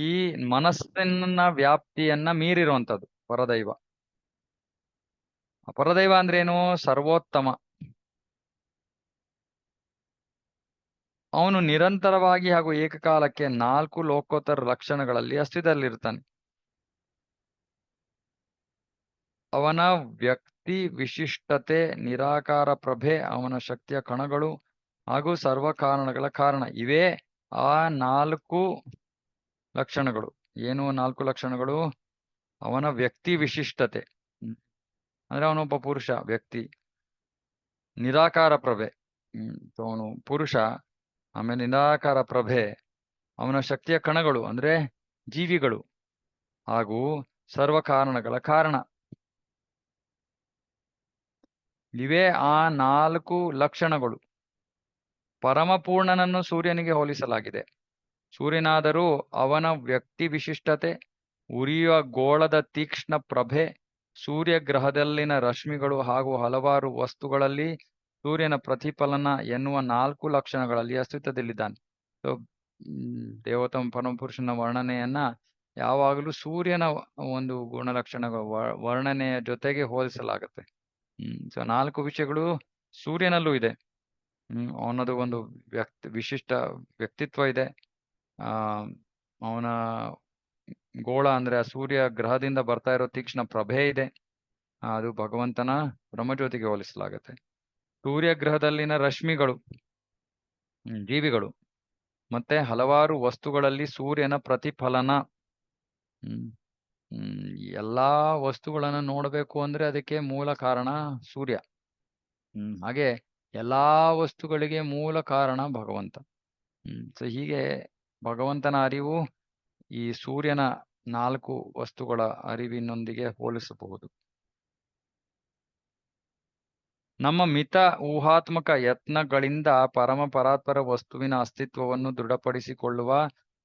ಈ ಮನಸ್ಸಿನ ವ್ಯಾಪ್ತಿಯನ್ನ ಮೀರಿರುವಂಥದ್ದು ಪರದೈವ. ಪರದೈವ ಅಂದ್ರೇನು? ಸರ್ವೋತ್ತಮ. ಅವನು ನಿರಂತರವಾಗಿ ಹಾಗೂ ಏಕಕಾಲಕ್ಕೆ 4 ಲೋಕೋತ್ತರ ಲಕ್ಷಣಗಳಲ್ಲಿ ಅಸ್ತಿತ್ವದಲ್ಲಿರ್ತಾನೆ. ಅವನ ವ್ಯಕ್ತಿ ವಿಶಿಷ್ಟತೆ, ನಿರಾಕಾರ ಪ್ರಭೆ, ಅವನ ಶಕ್ತಿಯ ಕಣಗಳು ಹಾಗೂ ಸರ್ವಕಾರಣಗಳ ಕಾರಣ ಇವೇ ಆ 4 ಲಕ್ಷಣಗಳು. ಏನು 4 ಲಕ್ಷಣಗಳು? ಅವನ ವ್ಯಕ್ತಿ ವಿಶಿಷ್ಟತೆ, ಅಂದ್ರೆ ಅವನೊಬ್ಬ ಪುರುಷ ವ್ಯಕ್ತಿ. ನಿರಾಕಾರ ಪ್ರಭೆ, ಅವನು ಪುರುಷ. ಆಮೇಲೆ ನಿರಾಕಾರ ಪ್ರಭೆ, ಅವನ ಶಕ್ತಿಯ ಕಣಗಳು ಅಂದ್ರೆ ಜೀವಿಗಳು, ಹಾಗೂ ಸರ್ವಕಾರಣಗಳ ಕಾರಣ. ಇವೇ ಆ 4 ಲಕ್ಷಣಗಳು. ಪರಮಪೂರ್ಣನನ್ನು ಸೂರ್ಯನಿಗೆ ಹೋಲಿಸಲಾಗಿದೆ. ಸೂರ್ಯನಾದರೂ ಅವನ ವ್ಯಕ್ತಿ ವಿಶಿಷ್ಟತೆ, ಉರಿಯುವ ಗೋಳದ ತೀಕ್ಷ್ಣ ಪ್ರಭೆ, ಸೂರ್ಯಗ್ರಹದಲ್ಲಿನ ರಶ್ಮಿಗಳು ಹಾಗೂ ಹಲವಾರು ವಸ್ತುಗಳಲ್ಲಿ ಸೂರ್ಯನ ಪ್ರತಿಫಲನ ಎನ್ನುವ 4 ಲಕ್ಷಣಗಳಲ್ಲಿ ಅಸ್ತಿತ್ವದಲ್ಲಿದ್ದಾನೆ. ಸೊ ದೇವೋತ್ತಮ ಪರಮಪುರುಷನ ವರ್ಣನೆಯನ್ನ ಯಾವಾಗಲೂ ಸೂರ್ಯನ ಒಂದು ಗುಣಲಕ್ಷಣಗಳ ವರ್ಣನೆಯ ಜೊತೆಗೆ ಹೋಲಿಸಲಾಗುತ್ತೆ. ಸೊ 4 ವಿಷಯಗಳು ಸೂರ್ಯನಲ್ಲೂ ಇದೆ. ಅವನದು ಒಂದು ವಿಶಿಷ್ಟ ವ್ಯಕ್ತಿತ್ವ ಇದೆ. ಅವನ ಗೋಳ ಅಂದ್ರೆ ಆ ಸೂರ್ಯ ಗ್ರಹದಿಂದ ಬರ್ತಾ ಇರೋ ತೀಕ್ಷ್ಣ ಪ್ರಭೆ ಇದೆ. ಅದು ಭಗವಂತನ ಬ್ರಹ್ಮಜ್ಯೋತಿಗೆ ಹೋಲಿಸಲಾಗುತ್ತೆ. ಸೂರ್ಯ ಗ್ರಹದಲ್ಲಿನ ರಶ್ಮಿಗಳು ಜೀವಿಗಳು, ಮತ್ತೆ ಹಲವಾರು ವಸ್ತುಗಳಲ್ಲಿ ಸೂರ್ಯನ ಪ್ರತಿಫಲನ. ಎಲ್ಲಾ ವಸ್ತುಗಳನ್ನ ನೋಡಬೇಕು ಅಂದ್ರೆ ಅದಕ್ಕೆ ಮೂಲ ಕಾರಣ ಸೂರ್ಯ. ಹಾಗೆ ಎಲ್ಲಾ ವಸ್ತುಗಳಿಗೆ ಮೂಲ ಕಾರಣ ಭಗವಂತ. ಸೊ ಹೀಗೆ ಭಗವಂತನ ಅರಿವು ಈ ಸೂರ್ಯನ 4 ವಸ್ತುಗಳ ಅರಿವಿನೊಂದಿಗೆ ಹೋಲಿಸಬಹುದು. ನಮ್ಮ ಮಿತ ಊಹಾತ್ಮಕ ಯತ್ನಗಳಿಂದ ಪರಮ ಪರಾತ್ಪರ ವಸ್ತುವಿನ ಅಸ್ತಿತ್ವವನ್ನು ದೃಢಪಡಿಸಿಕೊಳ್ಳುವ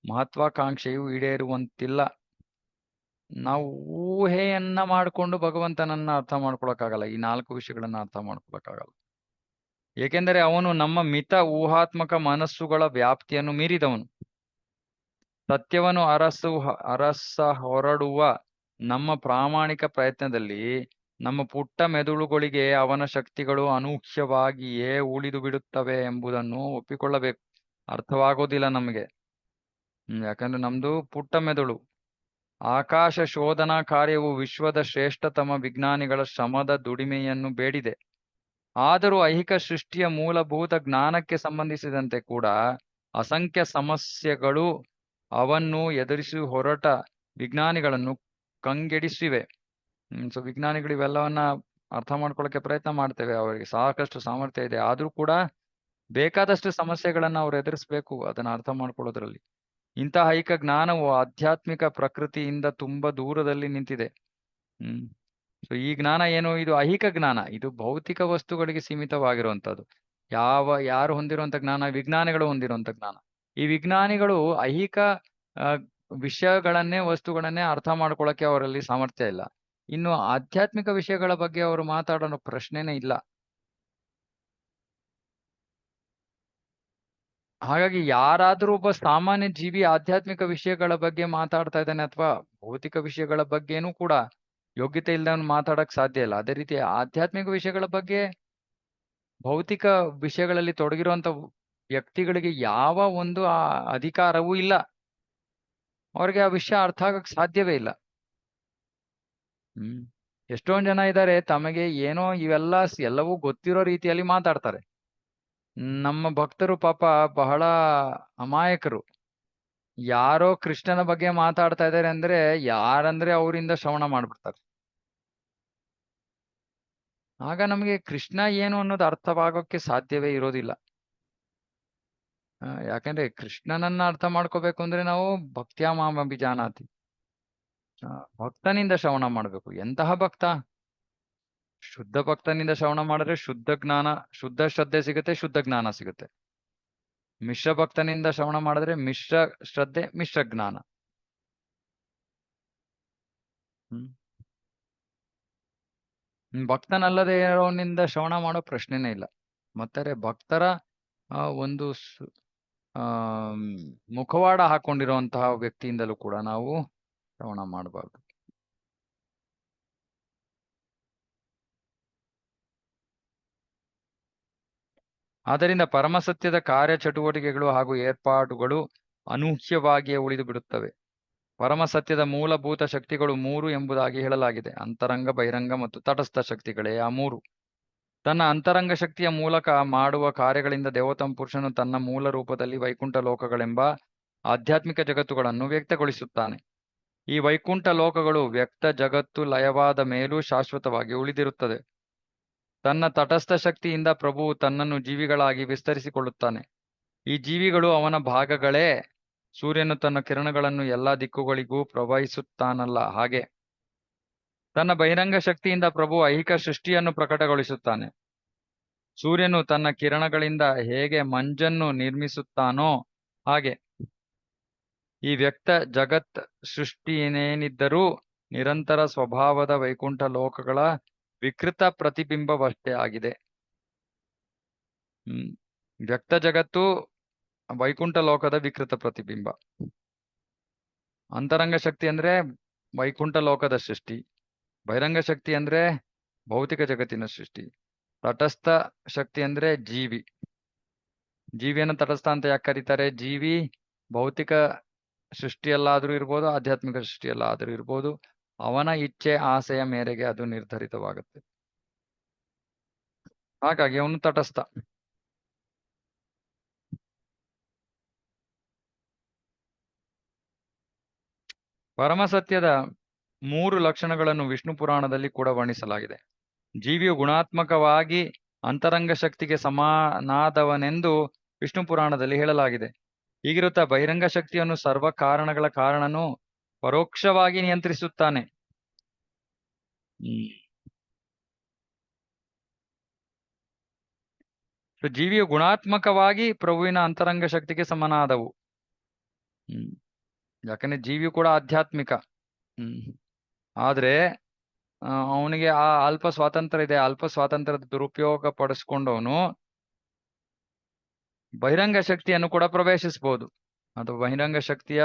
ಮಹತ್ವಾಕಾಂಕ್ಷೆಯು ಈಡೇರುವಂತಿಲ್ಲ. ನಾವು ಊಹೆಯನ್ನ ಮಾಡಿಕೊಂಡು ಭಗವಂತನನ್ನ ಅರ್ಥ ಮಾಡ್ಕೊಳಕ್ಕಾಗಲ್ಲ. ಈ 4 ವಿಷಯಗಳನ್ನ ಅರ್ಥ ಮಾಡ್ಕೊಳಕ್ಕಾಗಲ್ಲ. ಏಕೆಂದರೆ ಅವನು ನಮ್ಮ ಮಿತ ಊಹಾತ್ಮಕ ಮನಸ್ಸುಗಳ ವ್ಯಾಪ್ತಿಯನ್ನು ಮೀರಿದವನು. ಸತ್ಯವನ್ನು ಅರಸ ಹೊರಡುವ ನಮ್ಮ ಪ್ರಾಮಾಣಿಕ ಪ್ರಯತ್ನದಲ್ಲಿ ನಮ್ಮ ಪುಟ್ಟ ಮೆದುಳುಗಳಿಗೆ ಅವನ ಶಕ್ತಿಗಳು ಅನೂಹ್ಯವಾಗಿಯೇ ಉಳಿದು ಬಿಡುತ್ತವೆ ಎಂಬುದನ್ನು ಒಪ್ಪಿಕೊಳ್ಳಬೇಕು. ಅರ್ಥವಾಗೋದಿಲ್ಲ ನಮಗೆ, ಯಾಕಂದ್ರೆ ನಮ್ದು ಪುಟ್ಟ ಮೆದುಳು. ಆಕಾಶ ಶೋಧನಾ ಕಾರ್ಯವು ವಿಶ್ವದ ಶ್ರೇಷ್ಠತಮ ವಿಜ್ಞಾನಿಗಳ ಶ್ರಮದ ದುಡಿಮೆಯನ್ನು ಬೇಡಿದೆ. ಆದರೂ ಐಹಿಕ ಸೃಷ್ಟಿಯ ಮೂಲಭೂತ ಜ್ಞಾನಕ್ಕೆ ಸಂಬಂಧಿಸಿದಂತೆ ಕೂಡ ಅಸಂಖ್ಯ ಸಮಸ್ಯೆಗಳು ಅವನ್ನು ಎದುರಿಸಿ ಹೊರಟ ವಿಜ್ಞಾನಿಗಳನ್ನು ಕಂಗೆಡಿಸಿವೆ. ಸೊ ವಿಜ್ಞಾನಿಗಳು ಇವೆಲ್ಲವನ್ನ ಅರ್ಥ ಮಾಡ್ಕೊಳ್ಳೋಕೆ ಪ್ರಯತ್ನ ಮಾಡ್ತೇವೆ. ಅವರಿಗೆ ಸಾಕಷ್ಟು ಸಾಮರ್ಥ್ಯ ಇದೆ, ಆದ್ರೂ ಕೂಡ ಬೇಕಾದಷ್ಟು ಸಮಸ್ಯೆಗಳನ್ನ ಅವ್ರು ಎದುರಿಸ್ಬೇಕು ಅದನ್ನ ಅರ್ಥ ಮಾಡ್ಕೊಳ್ಳೋದ್ರಲ್ಲಿ. ಇಂತಹ ಐಹಿಕ ಜ್ಞಾನವು ಆಧ್ಯಾತ್ಮಿಕ ಪ್ರಕೃತಿಯಿಂದ ತುಂಬಾ ದೂರದಲ್ಲಿ ನಿಂತಿದೆ. ಸೊ ಈ ಜ್ಞಾನ ಏನು? ಇದು ಐಹಿಕ ಜ್ಞಾನ. ಇದು ಭೌತಿಕ ವಸ್ತುಗಳಿಗೆ ಸೀಮಿತವಾಗಿರುವಂತದ್ದು. ಯಾರು ಹೊಂದಿರುವಂತ ಜ್ಞಾನ? ವಿಜ್ಞಾನಿಗಳು ಹೊಂದಿರುವಂತ ಜ್ಞಾನ. ಈ ವಿಜ್ಞಾನಿಗಳು ಐಹಿಕ ವಿಷಯಗಳನ್ನೇ ವಸ್ತುಗಳನ್ನೇ ಅರ್ಥ ಮಾಡ್ಕೊಳ್ಳೋಕೆ ಅವರಲ್ಲಿ ಸಾಮರ್ಥ್ಯ ಇಲ್ಲ. ಇನ್ನು ಆಧ್ಯಾತ್ಮಿಕ ವಿಷಯಗಳ ಬಗ್ಗೆ ಅವರು ಮಾತಾಡೋ ಪ್ರಶ್ನೆನೇ ಇಲ್ಲ. ಹಾಗಾಗಿ ಯಾರಾದ್ರೂ ಒಬ್ಬ ಸಾಮಾನ್ಯ ಜೀವಿ ಆಧ್ಯಾತ್ಮಿಕ ವಿಷಯಗಳ ಬಗ್ಗೆ ಮಾತಾಡ್ತಾ ಇದ್ದಾನೆ ಅಥವಾ ಭೌತಿಕ ವಿಷಯಗಳ ಬಗ್ಗೆನೂ ಕೂಡ ಯೋಗ್ಯತೆ ಇಲ್ಲದವನು ಮಾತಾಡಕ್ ಸಾಧ್ಯ ಇಲ್ಲ. ಅದೇ ರೀತಿ ಆಧ್ಯಾತ್ಮಿಕ ವಿಷಯಗಳ ಬಗ್ಗೆ ಭೌತಿಕ ವಿಷಯಗಳಲ್ಲಿ ತೊಡಗಿರುವಂತ ವ್ಯಕ್ತಿಗಳಿಗೆ ಯಾವ ಒಂದು ಅಧಿಕಾರವೂ ಇಲ್ಲ. ಅವ್ರಿಗೆ ಆ ವಿಷಯ ಅರ್ಥ ಆಗಕ್ ಸಾಧ್ಯವೇ ಇಲ್ಲ. ಎಷ್ಟೊಂದ್ ಜನ ಇದ್ದಾರೆ, ತಮಗೆ ಏನೋ ಇವೆಲ್ಲ ಎಲ್ಲವೂ ಗೊತ್ತಿರೋ ರೀತಿಯಲ್ಲಿ ಮಾತಾಡ್ತಾರೆ. ನಮ್ಮ ಭಕ್ತರು ಪಾಪ ಬಹಳ ಅಮಾಯಕರು. ಯಾರೋ ಕೃಷ್ಣನ ಬಗ್ಗೆ ಮಾತಾಡ್ತಾ ಇದ್ದಾರೆ ಅಂದ್ರೆ ಯಾರಂದ್ರೆ ಅವರಿಂದ ಶ್ರವಣ ಮಾಡ್ಬಿಡ್ತಾರೆ. ಆಗ ನಮಗೆ ಕೃಷ್ಣ ಏನು ಅನ್ನೋದು ಅರ್ಥವಾಗೋಕ್ಕೆ ಸಾಧ್ಯವೇ ಇರೋದಿಲ್ಲ. ಯಾಕಂದ್ರೆ ಕೃಷ್ಣನನ್ನ ಅರ್ಥ ಮಾಡ್ಕೋಬೇಕು ಅಂದ್ರೆ ನಾವು ಭಕ್ತ್ಯಾ ಮಾಮಭಿಜಾನಾತಿ, ಭಕ್ತನಿಂದ ಶ್ರವಣ ಮಾಡ್ಬೇಕು. ಎಂತಹ ಭಕ್ತ? ಶುದ್ಧ ಭಕ್ತನಿಂದ ಶ್ರವಣ ಮಾಡಿದ್ರೆ ಶುದ್ಧ ಜ್ಞಾನ, ಶುದ್ಧ ಶ್ರದ್ಧೆ ಸಿಗುತ್ತೆ, ಶುದ್ಧ ಜ್ಞಾನ ಸಿಗುತ್ತೆ. ಮಿಶ್ರ ಭಕ್ತನಿಂದ ಶ್ರವಣ ಮಾಡಿದ್ರೆ ಮಿಶ್ರ ಶ್ರದ್ಧೆ, ಮಿಶ್ರ ಜ್ಞಾನ. ಭಕ್ತನಲ್ಲದೆ ಇರೋನಿಂದ ಶ್ರವಣ ಮಾಡೋ ಪ್ರಶ್ನೆನೇ ಇಲ್ಲ. ಮತ್ತೆ ಭಕ್ತರ ಒಂದು ಮುಖವಾಡ ಹಾಕೊಂಡಿರುವಂತಹ ವ್ಯಕ್ತಿಯಿಂದಲೂ ಕೂಡ ನಾವು ಶ್ರವಣ ಮಾಡಬಾರ್ದು. ಆದ್ದರಿಂದ ಪರಮಸತ್ಯದ ಕಾರ್ಯ ಚಟುವಟಿಕೆಗಳು ಹಾಗೂ ಏರ್ಪಾಡುಗಳು ಅನೂಹ್ಯವಾಗಿಯೇ ಉಳಿದು ಬಿಡುತ್ತವೆ. ಪರಮ ಸತ್ಯದ ಮೂಲಭೂತ ಶಕ್ತಿಗಳು ಮೂರು ಎಂಬುದಾಗಿ ಹೇಳಲಾಗಿದೆ. ಅಂತರಂಗ, ಬಹಿರಂಗ ಮತ್ತು ತಟಸ್ಥ ಶಕ್ತಿಗಳೇ ಆ ಮೂರು. ತನ್ನ ಅಂತರಂಗ ಶಕ್ತಿಯ ಮೂಲಕ ಮಾಡುವ ಕಾರ್ಯಗಳಿಂದ ದೇವೋತ್ತಮ ಪುರುಷನು ತನ್ನ ಮೂಲ ರೂಪದಲ್ಲಿ ವೈಕುಂಠ ಲೋಕಗಳೆಂಬ ಆಧ್ಯಾತ್ಮಿಕ ಜಗತ್ತುಗಳನ್ನು ವ್ಯಕ್ತಗೊಳಿಸುತ್ತಾನೆ. ಈ ವೈಕುಂಠ ಲೋಕಗಳು ವ್ಯಕ್ತ ಜಗತ್ತು ಲಯವಾದ ಮೇಲೂ ಶಾಶ್ವತವಾಗಿ ಉಳಿದಿರುತ್ತದೆ. ತನ್ನ ತಟಸ್ಥ ಶಕ್ತಿಯಿಂದ ಪ್ರಭುವು ತನ್ನನ್ನು ಜೀವಿಗಳಾಗಿ ವಿಸ್ತರಿಸಿಕೊಳ್ಳುತ್ತಾನೆ. ಈ ಜೀವಿಗಳು ಅವನ ಭಾಗಗಳೇ. ಸೂರ್ಯನು ತನ್ನ ಕಿರಣಗಳನ್ನು ಎಲ್ಲಾ ದಿಕ್ಕುಗಳಿಗೂ ಪ್ರವಹಿಸುತ್ತಾನಲ್ಲ, ಹಾಗೆ ತನ್ನ ಬಹಿರಂಗ ಶಕ್ತಿಯಿಂದ ಪ್ರಭು ಐಹಿಕ ಸೃಷ್ಟಿಯನ್ನು ಪ್ರಕಟಗೊಳಿಸುತ್ತಾನೆ. ಸೂರ್ಯನು ತನ್ನ ಕಿರಣಗಳಿಂದ ಹೇಗೆ ಮಂಜನ್ನು ನಿರ್ಮಿಸುತ್ತಾನೋ ಹಾಗೆ ಈ ವ್ಯಕ್ತ ಜಗತ್ ಸೃಷ್ಟಿಯೇನೇನಿದ್ದರೂ ನಿರಂತರ ಸ್ವಭಾವದ ವೈಕುಂಠ ಲೋಕಗಳ ವಿಕೃತ ಪ್ರತಿಬಿಂಬವಷ್ಟೇ ಆಗಿದೆ. ವ್ಯಕ್ತ ಜಗತ್ತು ವೈಕುಂಠ ಲೋಕದ ವಿಕೃತ ಪ್ರತಿಬಿಂಬ. ಅಂತರಂಗ ಶಕ್ತಿ ಅಂದ್ರೆ ವೈಕುಂಠ ಲೋಕದ ಸೃಷ್ಟಿ. ಬಹಿರಂಗ ಶಕ್ತಿ ಅಂದ್ರೆ ಭೌತಿಕ ಜಗತ್ತಿನ ಸೃಷ್ಟಿ. ತಟಸ್ಥ ಶಕ್ತಿ ಅಂದ್ರೆ ಜೀವಿ. ಜೀವಿಯನ್ನು ತಟಸ್ಥ ಅಂತ ಯಾಕೆ ಕರೀತಾರೆ? ಜೀವಿ ಭೌತಿಕ ಸೃಷ್ಟಿಯಲ್ಲಾದ್ರೂ ಇರ್ಬೋದು, ಆಧ್ಯಾತ್ಮಿಕ ಸೃಷ್ಟಿಯಲ್ಲಾದ್ರೂ ಇರ್ಬೋದು, ಅವನ ಇಚ್ಛೆ ಆಸೆಯ ಮೇರೆಗೆ ಅದು ನಿರ್ಧರಿತವಾಗುತ್ತೆ. ಹಾಗಾಗಿ ಅವನು ತಟಸ್ಥ. ಪರಮಸತ್ಯದ ಮೂರು ಲಕ್ಷಣಗಳನ್ನು ವಿಷ್ಣು ಪುರಾಣದಲ್ಲಿ ಕೂಡ ವರ್ಣಿಸಲಾಗಿದೆ. ಜೀವಿಯು ಗುಣಾತ್ಮಕವಾಗಿ ಅಂತರಂಗ ಶಕ್ತಿಗೆ ಸಮನಾದವನೆಂದು ವಿಷ್ಣು ಪುರಾಣದಲ್ಲಿ ಹೇಳಲಾಗಿದೆ. ಹೀಗಿರುತ್ತಾ ಬಹಿರಂಗ ಶಕ್ತಿಯನ್ನು ಸರ್ವ ಕಾರಣಗಳ ಕಾರಣನು ಪರೋಕ್ಷವಾಗಿ ನಿಯಂತ್ರಿಸುತ್ತಾನೆ. ಜೀವಿಯು ಗುಣಾತ್ಮಕವಾಗಿ ಪ್ರಭುವಿನ ಅಂತರಂಗ ಶಕ್ತಿಗೆ ಸಮನಾದವು. ಯಾಕಂದ್ರೆ ಜೀವಿಯು ಕೂಡ ಆಧ್ಯಾತ್ಮಿಕ. ಆದ್ರೆ ಅವನಿಗೆ ಆ ಅಲ್ಪ ಸ್ವಾತಂತ್ರ್ಯ ಇದೆ. ಅಲ್ಪ ಸ್ವಾತಂತ್ರ್ಯದ ದುರುಪಯೋಗ ಪಡಿಸ್ಕೊಂಡವನು ಬಹಿರಂಗ ಶಕ್ತಿಯನ್ನು ಕೂಡ ಪ್ರವೇಶಿಸಬಹುದು, ಅಥವಾ ಬಹಿರಂಗ ಶಕ್ತಿಯ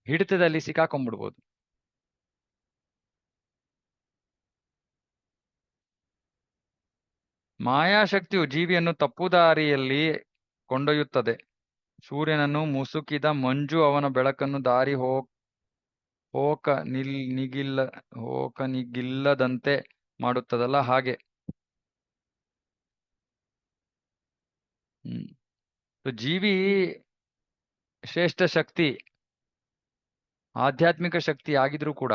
ಹಿಡಿತದಲ್ಲಿ ಸಿಕ್ಕಾಕೊಂಡ್ಬಿಡ್ಬೋದು. ಮಾಯಾಶಕ್ತಿಯು ಜೀವಿಯನ್ನು ತಪ್ಪುದಾರಿಯಲ್ಲಿ ಕೊಂಡೊಯ್ಯುತ್ತದೆ. ಸೂರ್ಯನನ್ನು ಮುಸುಕಿದ ಮಂಜು ಅವನ ಬೆಳಕನ್ನು ದಾರಿ ಹೋಕನಿಗಿಲ್ಲದಂತೆ ಮಾಡುತ್ತದಲ್ಲ, ಹಾಗೆ ಜೀವಿ ಶ್ರೇಷ್ಠ ಶಕ್ತಿ, ಆಧ್ಯಾತ್ಮಿಕ ಶಕ್ತಿ ಆಗಿದ್ರೂ ಕೂಡ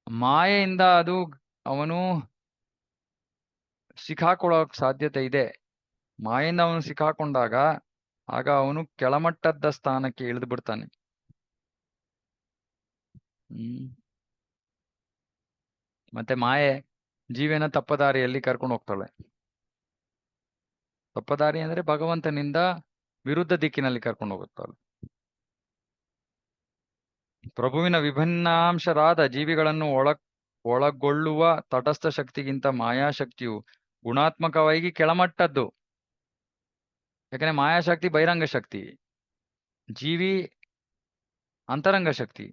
ಮಾಯೆಯಿಂದ ಅದು ಅವನು ಸಿಕ್ಕಾಕೊಳ್ಳೋಕ್ ಸಾಧ್ಯತೆ ಇದೆ. ಮಾಯಿಂದ ಅವನು ಸಿಕ್ಕಾಕೊಂಡಾಗ ಆಗ ಅವನು ಕೆಳಮಟ್ಟದ ಸ್ಥಾನಕ್ಕೆ ಇಳಿದು ಬಿಡ್ತಾನೆ. ಮತ್ತೆ ಮಾಯೆ ಜೀವನ ತಪ್ಪದಾರಿಯಲ್ಲಿ ಕರ್ಕೊಂಡು ಹೋಗ್ತಾಳೆ. ತಪ್ಪದಾರಿ ಅಂದ್ರೆ ಭಗವಂತನಿಂದ ವಿರುದ್ಧ ದಿಕ್ಕಿನಲ್ಲಿ ಕರ್ಕೊಂಡು ಹೋಗುತ್ತಾಳೆ. ಪ್ರಭುವಿನ ವಿಭಿನ್ನಾಂಶರಾದ ಜೀವಿಗಳನ್ನು ಒಳಗೊಳ್ಳುವ ತಟಸ್ಥ ಶಕ್ತಿಗಿಂತ ಮಾಯಾಶಕ್ತಿಯು ಗುಣಾತ್ಮಕವಾಗಿ ಕೆಳಮಟ್ಟದ್ದು. ಯಾಕಂದ್ರೆ ಮಾಯಾಶಕ್ತಿ ಬಹಿರಂಗ ಶಕ್ತಿ, ಜೀವಿ ಅಂತರಂಗ ಶಕ್ತಿ.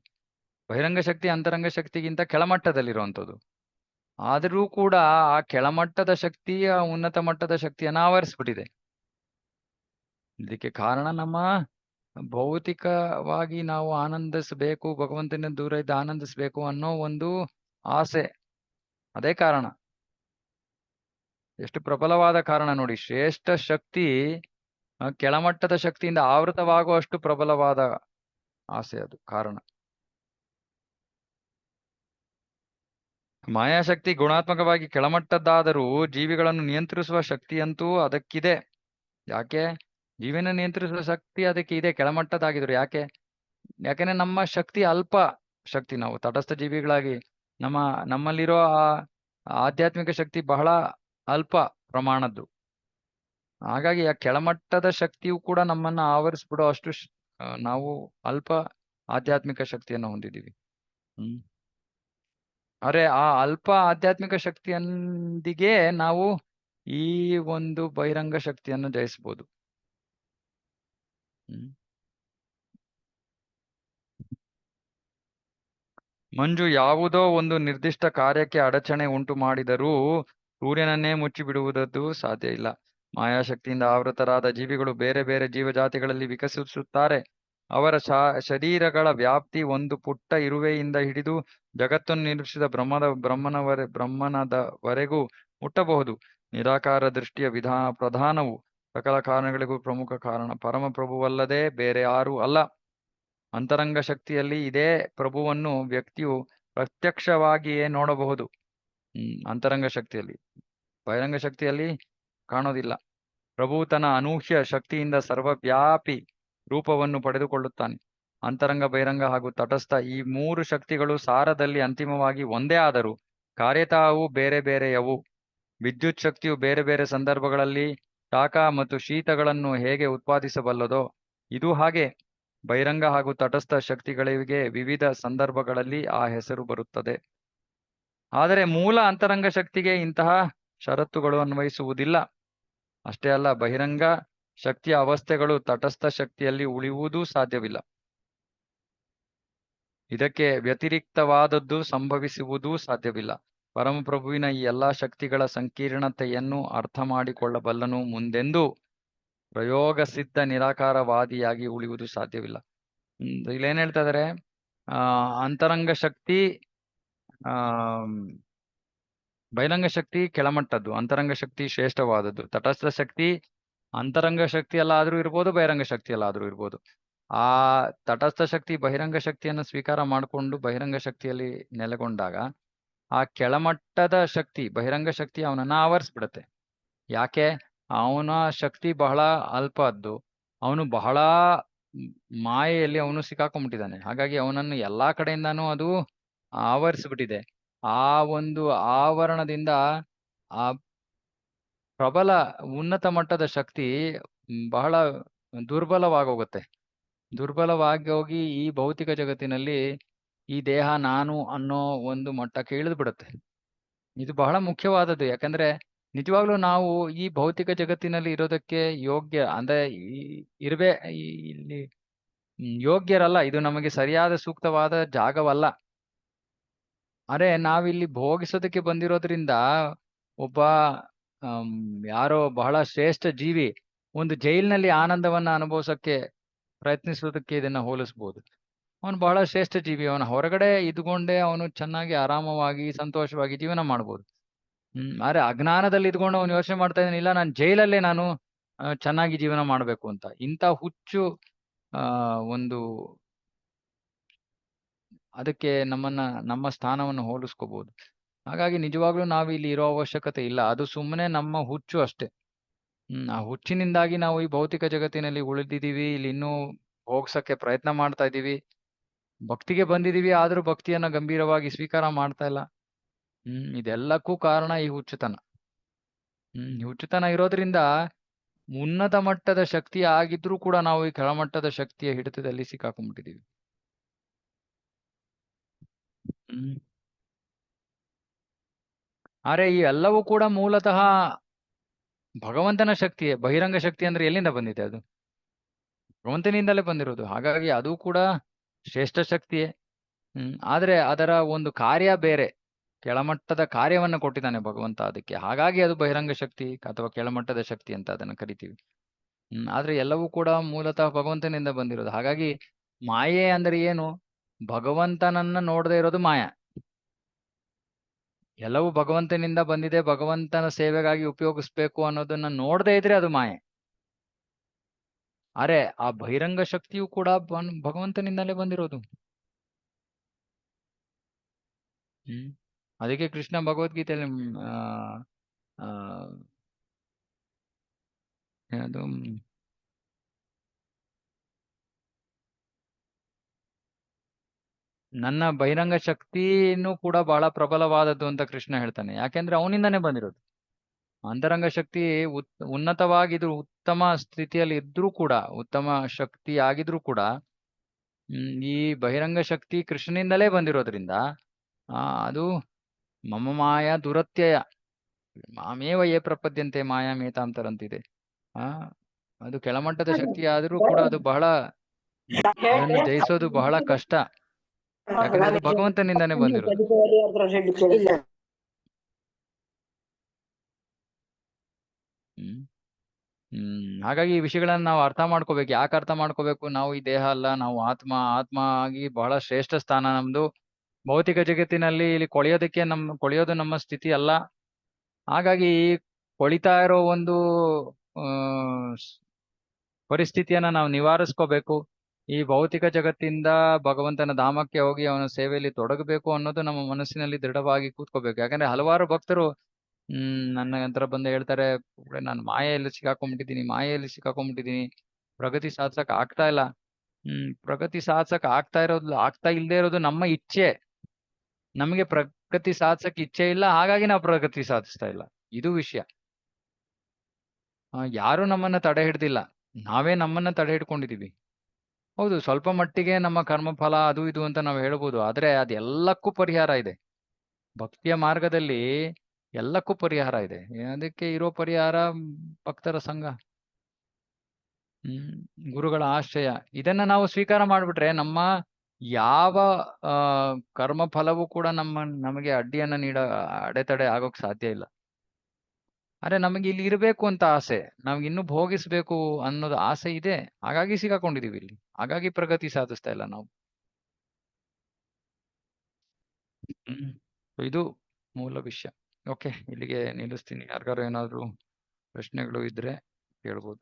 ಬಹಿರಂಗ ಶಕ್ತಿ ಅಂತರಂಗ ಶಕ್ತಿಗಿಂತ ಕೆಳಮಟ್ಟದಲ್ಲಿರುವಂಥದ್ದು. ಆದರೂ ಕೂಡ ಆ ಕೆಳಮಟ್ಟದ ಶಕ್ತಿಯ ಉನ್ನತ ಮಟ್ಟದ ಶಕ್ತಿಯನ್ನು ಆವರಿಸ್ಬಿಟ್ಟಿದೆ. ಇದಕ್ಕೆ ಕಾರಣ ನಮ್ಮ ಭೌತಿಕವಾಗಿ ನಾವು ಆನಂದಿಸಬೇಕು, ಭಗವಂತನ ದೂರ ಇದ್ದು ಆನಂದಿಸಬೇಕು ಅನ್ನೋ ಒಂದು ಆಸೆ. ಅದೇ ಕಾರಣ. ಎಷ್ಟು ಪ್ರಬಲವಾದ ಕಾರಣ ನೋಡಿ. ಶ್ರೇಷ್ಠ ಶಕ್ತಿ ಕೆಳಮಟ್ಟದ ಶಕ್ತಿಯಿಂದ ಆವೃತವಾಗುವಷ್ಟು ಪ್ರಬಲವಾದ ಆಸೆ, ಅದು ಕಾರಣ. ಮಾಯಾಶಕ್ತಿ ಗುಣಾತ್ಮಕವಾಗಿ ಕೆಳಮಟ್ಟದ್ದಾದರೂ ಜೀವಿಗಳನ್ನು ನಿಯಂತ್ರಿಸುವ ಶಕ್ತಿಯಂತೂ ಅದಕ್ಕಿದೆ. ಯಾಕೆ? ಜೀವನ ನಿಯಂತ್ರಿಸುವ ಶಕ್ತಿ ಅದಕ್ಕೆ ಇದೆ, ಕೆಳಮಟ್ಟದಾಗಿದ್ರು. ಯಾಕೆಂದ್ರೆ ನಮ್ಮ ಶಕ್ತಿ ಅಲ್ಪ ಶಕ್ತಿ. ನಾವು ತಟಸ್ಥ ಜೀವಿಗಳಾಗಿ ನಮ್ಮಲ್ಲಿರೋ ಆ ಆಧ್ಯಾತ್ಮಿಕ ಶಕ್ತಿ ಬಹಳ ಅಲ್ಪ ಪ್ರಮಾಣದ್ದು. ಹಾಗಾಗಿ ಆ ಕೆಳಮಟ್ಟದ ಶಕ್ತಿಯು ಕೂಡ ನಮ್ಮನ್ನ ಆವರಿಸ್ಬಿಡೋ ಅಷ್ಟು ನಾವು ಅಲ್ಪ ಆಧ್ಯಾತ್ಮಿಕ ಶಕ್ತಿಯನ್ನು ಹೊಂದಿದ್ದೀವಿ. ಅರೆ ಆ ಅಲ್ಪ ಆಧ್ಯಾತ್ಮಿಕ ಶಕ್ತಿಯೊಂದಿಗೆ ನಾವು ಈ ಒಂದು ಬಹಿರಂಗ ಶಕ್ತಿಯನ್ನು ಜಯಿಸಬಹುದು. ಮಂಜು ಯಾವುದೋ ಒಂದು ನಿರ್ದಿಷ್ಟ ಕಾರ್ಯಕ್ಕೆ ಅಡಚಣೆ ಉಂಟು ಮಾಡಿದರೂ ಸೂರ್ಯನನ್ನೇ ಮುಚ್ಚಿಬಿಡುವುದದ್ದು ಸಾಧ್ಯ ಇಲ್ಲ. ಮಾಯಾಶಕ್ತಿಯಿಂದ ಆವೃತರಾದ ಜೀವಿಗಳು ಬೇರೆ ಬೇರೆ ಜೀವಜಾತಿಗಳಲ್ಲಿ ವಿಕಸಿಸುತ್ತಾರೆ. ಅವರ ಶರೀರಗಳ ವ್ಯಾಪ್ತಿ ಒಂದು ಪುಟ್ಟ ಇರುವೆಯಿಂದ ಹಿಡಿದು ಜಗತ್ತನ್ನು ನಿರ್ಮಿಸಿದ ಬ್ರಹ್ಮನದವರೆಗೂ ಮುಟ್ಟಬಹುದು. ನಿರಾಕಾರ ದೃಷ್ಟಿಯ ಪ್ರಧಾನವು ಸಕಲ ಕಾರಣಗಳಿಗೂ ಪ್ರಮುಖ ಕಾರಣ. ಪರಮಪ್ರಭುವಲ್ಲದೆ ಬೇರೆ ಯಾರೂ ಅಲ್ಲ. ಅಂತರಂಗ ಶಕ್ತಿಯಲ್ಲಿ ಇದೇ ಪ್ರಭುವನ್ನು ವ್ಯಕ್ತಿಯು ಪ್ರತ್ಯಕ್ಷವಾಗಿಯೇ ನೋಡಬಹುದು. ಅಂತರಂಗ ಶಕ್ತಿಯಲ್ಲಿ, ಬಹಿರಂಗ ಶಕ್ತಿಯಲ್ಲಿ ಕಾಣೋದಿಲ್ಲ. ಪ್ರಭು ತನ್ನ ಅನೂಹ್ಯ ಶಕ್ತಿಯಿಂದ ಸರ್ವವ್ಯಾಪಿ ರೂಪವನ್ನು ಪಡೆದುಕೊಳ್ಳುತ್ತಾನೆ. ಅಂತರಂಗ, ಬಹಿರಂಗ ಹಾಗೂ ತಟಸ್ಥ ಈ ಮೂರು ಶಕ್ತಿಗಳು ಸಾರದಲ್ಲಿ ಅಂತಿಮವಾಗಿ ಒಂದೇ ಆದರೂ ಕಾರ್ಯತಃವು ಬೇರೆ ಬೇರೆಯವು. ವಿದ್ಯುತ್ ಶಕ್ತಿಯು ಬೇರೆ ಬೇರೆ ಸಂದರ್ಭಗಳಲ್ಲಿ ಶಾಖ ಮತ್ತು ಶೀತಗಳನ್ನು ಹೇಗೆ ಉತ್ಪಾದಿಸಬಲ್ಲದೋ ಇದು ಹಾಗೆ ಬಹಿರಂಗ ಹಾಗೂ ತಟಸ್ಥ ಶಕ್ತಿಗಳಿಗೆ ವಿವಿಧ ಸಂದರ್ಭಗಳಲ್ಲಿ ಆ ಹೆಸರು ಬರುತ್ತದೆ. ಆದರೆ ಮೂಲ ಅಂತರಂಗ ಶಕ್ತಿಗೆ ಇಂತಹ ಷರತ್ತುಗಳು ಅನ್ವಯಿಸುವುದಿಲ್ಲ. ಅಷ್ಟೇ ಅಲ್ಲ, ಬಹಿರಂಗ ಶಕ್ತಿಯ ಅವಸ್ಥೆಗಳು ತಟಸ್ಥ ಶಕ್ತಿಯಲ್ಲಿ ಉಳಿಯುವುದೂ ಸಾಧ್ಯವಿಲ್ಲ. ಇದಕ್ಕೆ ವ್ಯತಿರಿಕ್ತವಾದದ್ದು ಸಂಭವಿಸುವುದೂ ಸಾಧ್ಯವಿಲ್ಲ. ಪರಮಪ್ರಭುವಿನ ಈ ಎಲ್ಲಾ ಶಕ್ತಿಗಳ ಸಂಕೀರ್ಣತೆಯನ್ನು ಅರ್ಥ ಮಾಡಿಕೊಳ್ಳಬಲ್ಲನು ಮುಂದೆಂದೂ ಪ್ರಯೋಗಸಿದ್ಧ ನಿರಾಕಾರವಾದಿಯಾಗಿ ಉಳಿಯುವುದು ಸಾಧ್ಯವಿಲ್ಲ. ಇಲ್ಲೇನ್ ಹೇಳ್ತಾ ಇದಾರೆ, ಅಂತರಂಗ ಶಕ್ತಿ ಬಹಿರಂಗ ಶಕ್ತಿ ಕೆಳಮಟ್ಟದ್ದು, ಅಂತರಂಗ ಶಕ್ತಿ ಶ್ರೇಷ್ಠವಾದದ್ದು. ತಟಸ್ಥ ಶಕ್ತಿ ಅಂತರಂಗ ಶಕ್ತಿಯಲ್ಲಾದ್ರೂ ಇರ್ಬೋದು, ಬಹಿರಂಗ ಶಕ್ತಿಯಲ್ಲಾದ್ರೂ ಇರ್ಬೋದು. ಆ ತಟಸ್ಥ ಶಕ್ತಿ ಬಹಿರಂಗ ಶಕ್ತಿಯನ್ನು ಸ್ವೀಕಾರ ಮಾಡಿಕೊಂಡು ಬಹಿರಂಗ ಶಕ್ತಿಯಲ್ಲಿ ನೆಲೆಗೊಂಡಾಗ ಆ ಕೆಳಮಟ್ಟದ ಶಕ್ತಿ ಬಹಿರಂಗ ಶಕ್ತಿ ಅವನನ್ನ ಆವರಿಸ್ಬಿಡತ್ತೆ. ಯಾಕೆ? ಅವನ ಶಕ್ತಿ ಬಹಳ ಅಲ್ಪದ್ದು, ಅವನು ಬಹಳ ಮಾಯೆಯಲ್ಲಿ ಅವನು ಸಿಕ್ಕಾಕೊಂಡ್ಬಿಟ್ಟಿದ್ದಾನೆ. ಹಾಗಾಗಿ ಅವನನ್ನು ಎಲ್ಲಾ ಕಡೆಯಿಂದಾನು ಅದು ಆವರಿಸ್ಬಿಟ್ಟಿದೆ. ಆ ಒಂದು ಆವರಣದಿಂದ ಆ ಪ್ರಬಲ ಉನ್ನತ ಮಟ್ಟದ ಶಕ್ತಿ ಬಹಳ ದುರ್ಬಲವಾಗೋಗುತ್ತೆ. ದುರ್ಬಲವಾಗಿ ಹೋಗಿ ಈ ಭೌತಿಕ ಜಗತ್ತಿನಲ್ಲಿ ಈ ದೇಹ ನಾನು ಅನ್ನೋ ಒಂದು ಮಟ್ಟಕ್ಕೆ ಇಳಿದು ಬಿಡುತ್ತೆ. ಇದು ಬಹಳ ಮುಖ್ಯವಾದದ್ದು. ಯಾಕಂದ್ರೆ ನಿಜವಾಗ್ಲೂ ನಾವು ಈ ಭೌತಿಕ ಜಗತ್ತಿನಲ್ಲಿ ಇರೋದಕ್ಕೆ ಯೋಗ್ಯ ಅಂದ್ರೆ ಇಲ್ಲಿ ಯೋಗ್ಯರಲ್ಲ. ಇದು ನಮಗೆ ಸರಿಯಾದ ಸೂಕ್ತವಾದ ಜಾಗವಲ್ಲ. ಅರೆ ನಾವಿಲ್ಲಿ ಭೋಗಿಸೋದಕ್ಕೆ ಬಂದಿರೋದ್ರಿಂದ ಒಬ್ಬ ಯಾರೋ ಬಹಳ ಶ್ರೇಷ್ಠ ಜೀವಿ ಒಂದು ಜೈಲಿನಲ್ಲಿ ಆನಂದವನ್ನ ಅನುಭವಿಸೋಕ್ಕೆ ಪ್ರಯತ್ನಿಸೋದಕ್ಕೆ ಇದನ್ನ ಹೋಲಿಸ್ಬೋದು. ಅವನು ಬಹಳ ಶ್ರೇಷ್ಠ ಜೀವಿ. ಅವನ ಹೊರಗಡೆ ಇದ್ಕೊಂಡೇ ಅವನು ಚೆನ್ನಾಗಿ ಆರಾಮವಾಗಿ ಸಂತೋಷವಾಗಿ ಜೀವನ ಮಾಡ್ಬೋದು. ಆದ್ರೆ ಅಜ್ಞಾನದಲ್ಲಿ ಇದ್ಕೊಂಡು ಅವನು ಯೋಚನೆ ಮಾಡ್ತಾ ಇದ್ದಾನೆ, ಇಲ್ಲ ನಾನು ಜೈಲಲ್ಲೇ ನಾನು ಚೆನ್ನಾಗಿ ಜೀವನ ಮಾಡ್ಬೇಕು ಅಂತ. ಇಂಥ ಹುಚ್ಚು ಒಂದು ಅದಕ್ಕೆ ನಮ್ಮ ಸ್ಥಾನವನ್ನು ಹೋಲಿಸ್ಕೋಬಹುದು. ಹಾಗಾಗಿ ನಿಜವಾಗ್ಲೂ ನಾವು ಇಲ್ಲಿ ಇರೋ ಅವಶ್ಯಕತೆ ಇಲ್ಲ. ಅದು ಸುಮ್ಮನೆ ನಮ್ಮ ಹುಚ್ಚು ಅಷ್ಟೇ. ಆ ಹುಚ್ಚಿನಿಂದಾಗಿ ನಾವು ಈ ಭೌತಿಕ ಜಗತ್ತಿನಲ್ಲಿ ಉಳಿದಿದ್ದೀವಿ. ಇಲ್ಲಿ ಇನ್ನೂ ಹೋಗ್ಸಕ್ಕೆ ಪ್ರಯತ್ನ ಮಾಡ್ತಾ ಇದ್ದೀವಿ. ಭಕ್ತಿಗೆ ಬಂದಿದೀವಿ, ಆದ್ರೂ ಭಕ್ತಿಯನ್ನ ಗಂಭೀರವಾಗಿ ಸ್ವೀಕಾರ ಮಾಡ್ತಾ ಇಲ್ಲ. ಇದೆಲ್ಲಕ್ಕೂ ಕಾರಣ ಈ ಹುಚ್ಚುತನ. ಈ ಹುಚ್ಚುತನ ಇರೋದ್ರಿಂದ ಉನ್ನತ ಮಟ್ಟದ ಶಕ್ತಿ ಆಗಿದ್ರೂ ಕೂಡ ನಾವು ಈ ಕೆಳಮಟ್ಟದ ಶಕ್ತಿಯ ಹಿಡಿತದಲ್ಲಿ ಸಿಕ್ಕಾಕೊಂಡ್ಬಿಟ್ಟಿದೀವಿ. ಆದ್ರೆ ಈ ಎಲ್ಲವೂ ಕೂಡ ಮೂಲತಃ ಭಗವಂತನ ಶಕ್ತಿಯೇ. ಬಹಿರಂಗ ಶಕ್ತಿ ಅಂದ್ರೆ ಎಲ್ಲಿಂದ ಬಂದಿದೆ? ಅದು ಭಗವಂತನಿಂದಲೇ ಬಂದಿರೋದು. ಹಾಗಾಗಿ ಅದು ಕೂಡ ಶ್ರೇಷ್ಠ ಶಕ್ತಿಯೇ. ಆದ್ರೆ ಅದರ ಒಂದು ಕಾರ್ಯ ಬೇರೆ, ಕೆಳಮಟ್ಟದ ಕಾರ್ಯವನ್ನು ಕೊಟ್ಟಿದ್ದಾನೆ ಭಗವಂತ ಅದಕ್ಕೆ. ಹಾಗಾಗಿ ಅದು ಬಹಿರಂಗ ಶಕ್ತಿ ಅಥವಾ ಕೆಳಮಟ್ಟದ ಶಕ್ತಿ ಅಂತ ಅದನ್ನ ಕರಿತೀವಿ. ಆದ್ರೆ ಎಲ್ಲವೂ ಕೂಡ ಮೂಲತಃ ಭಗವಂತನಿಂದ ಬಂದಿರೋದು. ಹಾಗಾಗಿ ಮಾಯೆ ಅಂದ್ರೆ ಏನು? ಭಗವಂತನನ್ನ ನೋಡದೆ ಇರೋದು ಮಾಯ. ಎಲ್ಲವೂ ಭಗವಂತನಿಂದ ಬಂದಿದೆ, ಭಗವಂತನ ಸೇವೆಗಾಗಿ ಉಪಯೋಗಿಸ್ಬೇಕು ಅನ್ನೋದನ್ನ ನೋಡದೇ ಇದ್ರೆ ಅದು ಮಾಯೆ. ಅರೆ ಆ ಬಹಿರಂಗ ಶಕ್ತಿಯು ಕೂಡ ಭಗವಂತನಿಂದಲೇ ಬಂದಿರೋದು. ಅದಕ್ಕೆ ಕೃಷ್ಣ ಭಗವದ್ಗೀತೆಯಲ್ಲಿ ಅದು ನನ್ನ ಬಹಿರಂಗ ಶಕ್ತಿನೂ ಕೂಡ ಬಹಳ ಪ್ರಬಲವಾದದ್ದು ಅಂತ ಕೃಷ್ಣ ಹೇಳ್ತಾನೆ. ಯಾಕೆಂದ್ರೆ ಅವನಿಂದಾನೇ ಬಂದಿರೋದು. ಅಂತರಂಗ ಶಕ್ತಿ ಉನ್ನತವಾಗಿದ್ರು, ಉತ್ತಮ ಸ್ಥಿತಿಯಲ್ಲಿ ಇದ್ರೂ ಕೂಡ, ಉತ್ತಮ ಶಕ್ತಿ ಆಗಿದ್ರೂ ಕೂಡ ಈ ಬಹಿರಂಗ ಶಕ್ತಿ ಕೃಷ್ಣನಿಂದಲೇ ಬಂದಿರೋದ್ರಿಂದ ಅದು ಮಮ ಮಾಯಾ ದುರತ್ಯಯ ಮಾಮೇವ ಯೇ ಪ್ರಪದ್ಯಂತೆ ಮಾಯಾಮೇತಾಂತರಂತಿದೆ. ಅದು ಕೆಳಮಟ್ಟದ ಶಕ್ತಿ ಆದ್ರೂ ಕೂಡ ಅದು ಬಹಳ ಅದನ್ನು ಜಯಿಸೋದು ಬಹಳ ಕಷ್ಟ. ಯಾಕಂದ್ರೆ ಅದು ಭಗವಂತನಿಂದಾನೇ ಬಂದಿರೋದು. ಹಾಗಾಗಿ ಈ ವಿಷಯಗಳನ್ನ ನಾವು ಅರ್ಥ ಮಾಡ್ಕೋಬೇಕು. ಯಾಕೆ ಅರ್ಥ ಮಾಡ್ಕೋಬೇಕು? ನಾವು ಈ ದೇಹ ಅಲ್ಲ, ನಾವು ಆತ್ಮ. ಆತ್ಮ ಆಗಿ ಬಹಳ ಶ್ರೇಷ್ಠ ಸ್ಥಾನ ನಮ್ದು. ಭೌತಿಕ ಜಗತ್ತಿನಲ್ಲಿ ಇಲ್ಲಿ ಕೊಳೆಯೋದು ನಮ್ಮ ಸ್ಥಿತಿ ಅಲ್ಲ. ಹಾಗಾಗಿ ಕೊಳಿತಾ ಇರೋ ಒಂದು ಆ ಪರಿಸ್ಥಿತಿಯನ್ನ ನಾವು ನಿವಾರಿಸ್ಕೋಬೇಕು. ಈ ಭೌತಿಕ ಜಗತ್ತಿಂದ ಭಗವಂತನ ಧಾಮಕ್ಕೆ ಹೋಗಿ ಅವನ ಸೇವೆಯಲ್ಲಿ ತೊಡಗಬೇಕು ಅನ್ನೋದು ನಮ್ಮ ಮನಸ್ಸಿನಲ್ಲಿ ದೃಢವಾಗಿ ಕೂತ್ಕೋಬೇಕು. ಯಾಕಂದ್ರೆ ಹಲವಾರು ಭಕ್ತರು ನನ್ನ ಹತ್ರ ಬಂದು ಹೇಳ್ತಾರೆ, ನಾನು ಮಾಯೆಯಲ್ಲಿ ಸಿಕ್ಕಾಕೊಂಡ್ಬಿಟ್ಟಿದ್ದೀನಿ, ಪ್ರಗತಿ ಸಾಧಿಸಕ್ ಆಗ್ತಾ ಇಲ್ಲ. ಪ್ರಗತಿ ಸಾಧಿಸಕ್ ಆಗ್ತಾ ಇಲ್ಲದೆ ಇರೋದು ನಮ್ಮ ಇಚ್ಛೆ. ನಮಗೆ ಪ್ರಗತಿ ಸಾಧಿಸಕ್ ಇಚ್ಛೆ ಇಲ್ಲ, ಹಾಗಾಗಿ ನಾವು ಪ್ರಗತಿ ಸಾಧಿಸ್ತಾ ಇಲ್ಲ. ಇದು ವಿಷಯ. ಯಾರು ನಮ್ಮನ್ನ ತಡೆ ಹಿಡ್ದಿಲ್ಲ, ನಾವೇ ನಮ್ಮನ್ನ ತಡೆ ಹಿಡ್ಕೊಂಡಿದೀವಿ. ಹೌದು, ಸ್ವಲ್ಪ ಮಟ್ಟಿಗೆ ನಮ್ಮ ಕರ್ಮಫಲ ಅದು ಇದು ಅಂತ ನಾವು ಹೇಳ್ಬೋದು. ಆದ್ರೆ ಅದೆಲ್ಲಕ್ಕೂ ಪರಿಹಾರ ಇದೆ. ಭಕ್ತಿಯ ಮಾರ್ಗದಲ್ಲಿ ಎಲ್ಲಕ್ಕೂ ಪರಿಹಾರ ಇದೆ. ಅದಕ್ಕೆ ಇರೋ ಪರಿಹಾರ ಭಕ್ತರ ಸಂಘ, ಗುರುಗಳ ಆಶ್ರಯ. ಇದನ್ನ ನಾವು ಸ್ವೀಕಾರ ಮಾಡ್ಬಿಟ್ರೆ ನಮ್ಮ ಯಾವ ಕರ್ಮ ಫಲವೂ ಕೂಡ ನಮಗೆ ಅಡ್ಡಿಯನ್ನ ಅಡೆತಡೆ ಆಗೋಕ್ ಸಾಧ್ಯ ಇಲ್ಲ. ಆದ್ರೆ ನಮಗೆ ಇಲ್ಲಿ ಇರಬೇಕು ಅಂತ ಆಸೆ, ನಮ್ಗೆ ಇನ್ನೂ ಭೋಗಿಸ್ಬೇಕು ಅನ್ನೋದು ಆಸೆ ಇದೆ. ಹಾಗಾಗಿ ಸಿಗಾಕೊಂಡಿದೀವಿ ಇಲ್ಲಿ, ಹಾಗಾಗಿ ಪ್ರಗತಿ ಸಾಧಿಸ್ತಾ ಇಲ್ಲ ನಾವು. ಇದು ಮೂಲ ವಿಷಯ. ಓಕೆ, ಇಲ್ಲಿಗೆ ನಿಲ್ಲಿಸ್ತೀನಿ. ಯಾರಿಗಾರು ಏನಾದ್ರು ಪ್ರಶ್ನೆಗಳು ಇದ್ರೆ ಕೇಳ್ಬೋದು.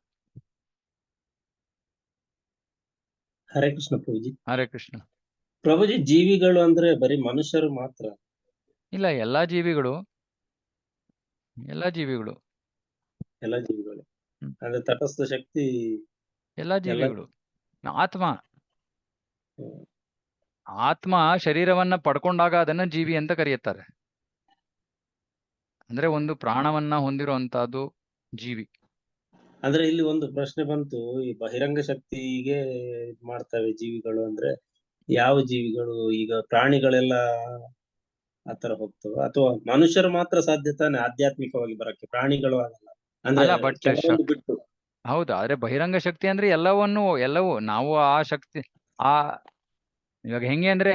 ಹರೇ ಕೃಷ್ಣ ಪ್ರಭುಜಿ. ಹರೇ ಕೃಷ್ಣ ಪ್ರಭುಜಿ, ಜೀವಿಗಳು ಅಂದ್ರೆ ಬರೀ ಮನುಷ್ಯರು ಮಾತ್ರ? ಇಲ್ಲ, ಎಲ್ಲಾ ಜೀವಿಗಳು. ಎಲ್ಲ ಜೀವಿಗಳು ಅಂದ್ರೆ ತಟಸ್ಥ ಶಕ್ತಿ ಎಲ್ಲಾ ಜೀವಿಗಳು. ಆತ್ಮ ಶರೀರವನ್ನ ಪಡ್ಕೊಂಡಾಗ ಅದನ್ನ ಜೀವಿ ಅಂತ ಕರೆಯುತ್ತಾರೆ. ಅಂದ್ರೆ ಒಂದು ಪ್ರಾಣವನ್ನ ಹೊಂದಿರುವಂತಹದ್ದು ಜೀವಿ. ಅಂದ್ರೆ ಇಲ್ಲಿ ಒಂದು ಪ್ರಶ್ನೆ ಬಂತು, ಈ ಬಹಿರಂಗ ಶಕ್ತಿಗೆ ಮಾಡ್ತವೆ ಜೀವಿಗಳು ಅಂದ್ರೆ ಯಾವ ಜೀವಿಗಳು? ಈಗ ಪ್ರಾಣಿಗಳೆಲ್ಲ ಆತರ ಹೋಗ್ತವ, ಅಥವಾ ಮನುಷ್ಯರು ಮಾತ್ರ ಸಾಧ್ಯ ತಾನೆ ಆಧ್ಯಾತ್ಮಿಕವಾಗಿ ಬರಕ್ಕೆ? ಪ್ರಾಣಿಗಳು ಆಗಲ್ಲ ಅಂದ್ರೆ ಬಿಟ್ಟು. ಹೌದಾ? ಆದ್ರೆ ಬಹಿರಂಗ ಶಕ್ತಿ ಅಂದ್ರೆ ಎಲ್ಲವೂ ನಾವು ಆ ಶಕ್ತಿ ಇವಾಗ ಹೆಂಗೆ ಅಂದ್ರೆ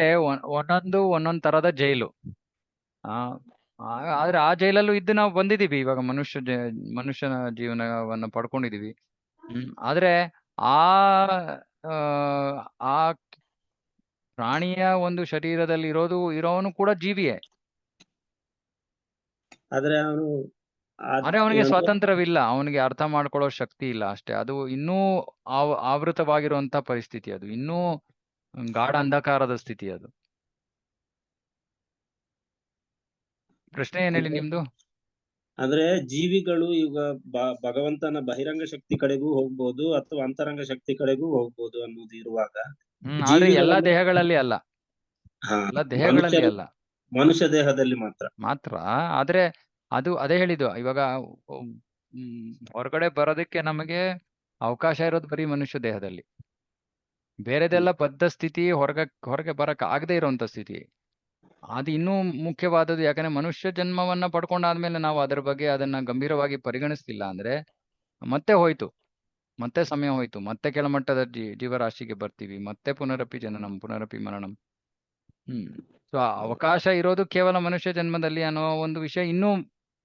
ಒಂದೊಂದ್ ತರದ ಜೈಲು. ಆದ್ರೆ ಆ ಜೈಲಲ್ಲೂ ಇದ್ದು ನಾವು ಬಂದಿದೀವಿ. ಇವಾಗ ಮನುಷ್ಯನ ಜೀವನವನ್ನ ಪಡ್ಕೊಂಡಿದೀವಿ. ಆದ್ರೆ ಆ ಪ್ರಾಣಿಯ ಒಂದು ಶರೀರದಲ್ಲಿ ಇರೋವನು ಕೂಡ ಜೀವಿಯೇ. ಆದ್ರೆ ಅವನಿಗೆ ಸ್ವಾತಂತ್ರ್ಯವಿಲ್ಲ, ಅವನಿಗೆ ಅರ್ಥ ಮಾಡ್ಕೊಳ್ಳೋ ಶಕ್ತಿ ಇಲ್ಲ ಅಷ್ಟೇ. ಅದು ಇನ್ನೂ ಆವೃತವಾಗಿರುವಂತ ಪರಿಸ್ಥಿತಿ, ಅದು ಇನ್ನೂ ಗಾಢ ಅಂಧಕಾರದ ಸ್ಥಿತಿ. ಅದು ಪ್ರಶ್ನೆ ಏನ್ ಹೇಳಿ ನಿಮ್ದು? ಅಂದ್ರೆ ಜೀವಿಗಳು ಈಗ ಭಗವಂತನ ಬಹಿರಂಗ ಶಕ್ತಿ ಕಡೆಗೂ ಹೋಗ್ಬೋದು ಅಥವಾ ಅಂತರಂಗ ಶಕ್ತಿ ಕಡೆಗೂ ಹೋಗ್ಬೋದು ಅನ್ನೋದು ಇರುವಾಗ, ಆದ್ರೆ ಎಲ್ಲಾ ದೇಹಗಳಲ್ಲಿ ಅಲ್ಲ, ಎಲ್ಲ ದೇಹಗಳಲ್ಲಿ ಅಲ್ಲ, ಮನುಷ್ಯ ದೇಹದಲ್ಲಿ ಮಾತ್ರ. ಆದ್ರೆ ಅದೇ ಹೇಳಿದ್ದು, ಇವಾಗ ಹೊರಗಡೆ ಬರೋದಕ್ಕೆ ನಮಗೆ ಅವಕಾಶ ಇರೋದು ಬರೀ ಮನುಷ್ಯ ದೇಹದಲ್ಲಿ. ಬೇರೆದೆಲ್ಲ ಬದ್ಧ ಸ್ಥಿತಿ, ಹೊರಗೆ ಬರಕ್ ಆಗದೆ ಇರುವಂತ ಸ್ಥಿತಿ. ಅದು ಇನ್ನೂ ಮುಖ್ಯವಾದದ್ದು. ಯಾಕಂದ್ರೆ ಮನುಷ್ಯ ಜನ್ಮವನ್ನ ಪಡ್ಕೊಂಡಾದ್ಮೇಲೆ ನಾವು ಅದರ ಬಗ್ಗೆ ಅದನ್ನ ಗಂಭೀರವಾಗಿ ಪರಿಗಣಿಸ್ತಿಲ್ಲ ಅಂದ್ರೆ ಮತ್ತೆ ಸಮಯ ಹೋಯ್ತು, ಮತ್ತೆ ಕೆಳಮಟ್ಟದ ಜೀವರಾಶಿಗೆ ಬರ್ತೀವಿ, ಮತ್ತೆ ಪುನರಪಿ ಜನನಂ ಪುನರಪಿ ಮರಣಂ. ಸೊ ಅವಕಾಶ ಇರೋದು ಕೇವಲ ಮನುಷ್ಯ ಜನ್ಮದಲ್ಲಿ ಅನ್ನೋ ಒಂದು ವಿಷಯ ಇನ್ನೂ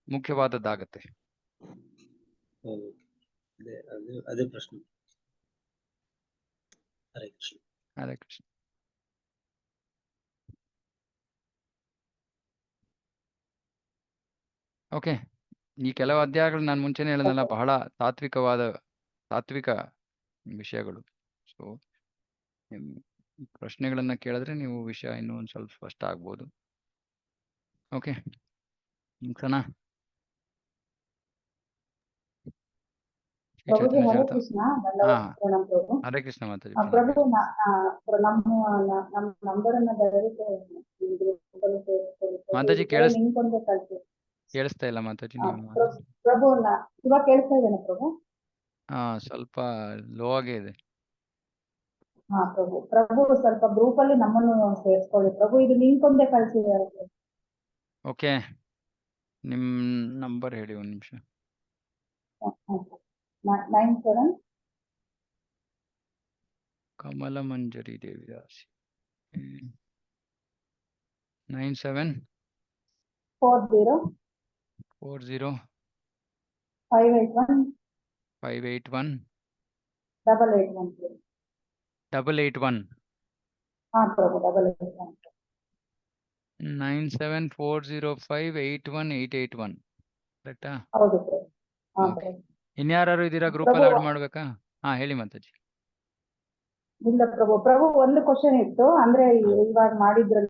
ಮುಖ್ಯವಾದದ್ದಾಗತ್ತೆ. ಅದೇ ಪ್ರಶ್ನೆ. ಹರೇ ಕೃಷ್ಣ. ಹರೇ ಕೃಷ್ಣ. ಓಕೆ, ಈ ಕೆಲವು ಅಧ್ಯಾಯಗಳು ನಾನು ಮುಂಚೆನೆ ಹೇಳಿದ್ನಲ್ಲ, ಬಹಳ ತಾತ್ವಿಕ ವಿಷಯಗಳು. ಸೊ ಪ್ರಶ್ನೆಗಳನ್ನ ಕೇಳಿದ್ರೆ ನೀವು ವಿಷಯ ಇನ್ನೂ ಒಂದು ಸ್ವಲ್ಪ ಸ್ಪಷ್ಟ ಆಗ್ಬೋದು. ಓಕೆ, ಮುಗ್ಸೋಣ? ಹರೇ ಕೃಷ್ಣ. ಹರೇ ಕೃಷ್ಣ ಮಾತಾಜಿ. ಪ್ರಭು, ನಮ್ಮ ನಂಬರ್ ಅನ್ನ ದಯವಿಟ್ಟು ಮಾತಾಜಿ ಕೇಳಿಸ್ತಾ ಇಲ್ಲ ಮಾತಾಜಿ ನೀವು. ಪ್ರಭು, ಇವಾಗ ಕೇಳಿಸ್ತಾ ಇದ್ದೇನೆ ಪ್ರಭು? ಸ್ವಲ್ಪ ಲೋ ಆಗೇ ಇದೆ. ಪ್ರಭು ಸ್ವಲ್ಪ ಗ್ರೂಪ್ ಅಲ್ಲಿ ನಮ್ಮನ್ನು ಸೇರಿಸ್ಕೊಳ್ಳಿ ಪ್ರಭು. ಇದು ಲಿಂಕ್ ಒಂದೇ ಕಳಿಸಿದ್ದಾರೆ. ಓಕೆ, ನಿಮ್ ನಂಬರ್ ಹೇಳಿ ಒಂದು ನಿಮಿಷ. 97 ಕಮಲ ಮಂಜರಿ ದೇವಿದಾಸಿ. 97 40 40 581 581 881. 881 ಹಾ ಪ್ರಭು 881. 97405 ಕರೆಕ್ಟಾ? ಹೌದು ಪ್ರಭು. ಹಾ ಓಕೆ. ಪ್ರಭು. ಇನ್ಯಾರು ಇದ್ದೀರಾ ಗ್ರೂಪ್ ಪ್ರಭು ಅಲ್ಲಿ ಆಡ್ ಮಾಡ್ಬೇಕಾ? ಹಾ ಹೇಳಿ ಮಾತಾಜಿ. ಇಲ್ಲ ಪ್ರಭು ಒಂದು ಕ್ವಶನ್ ಇತ್ತು ಅಂದ್ರೆ ಹಾ. ಇವಾಗ ಮಾಡಿದ್ರಲ್ಲಿ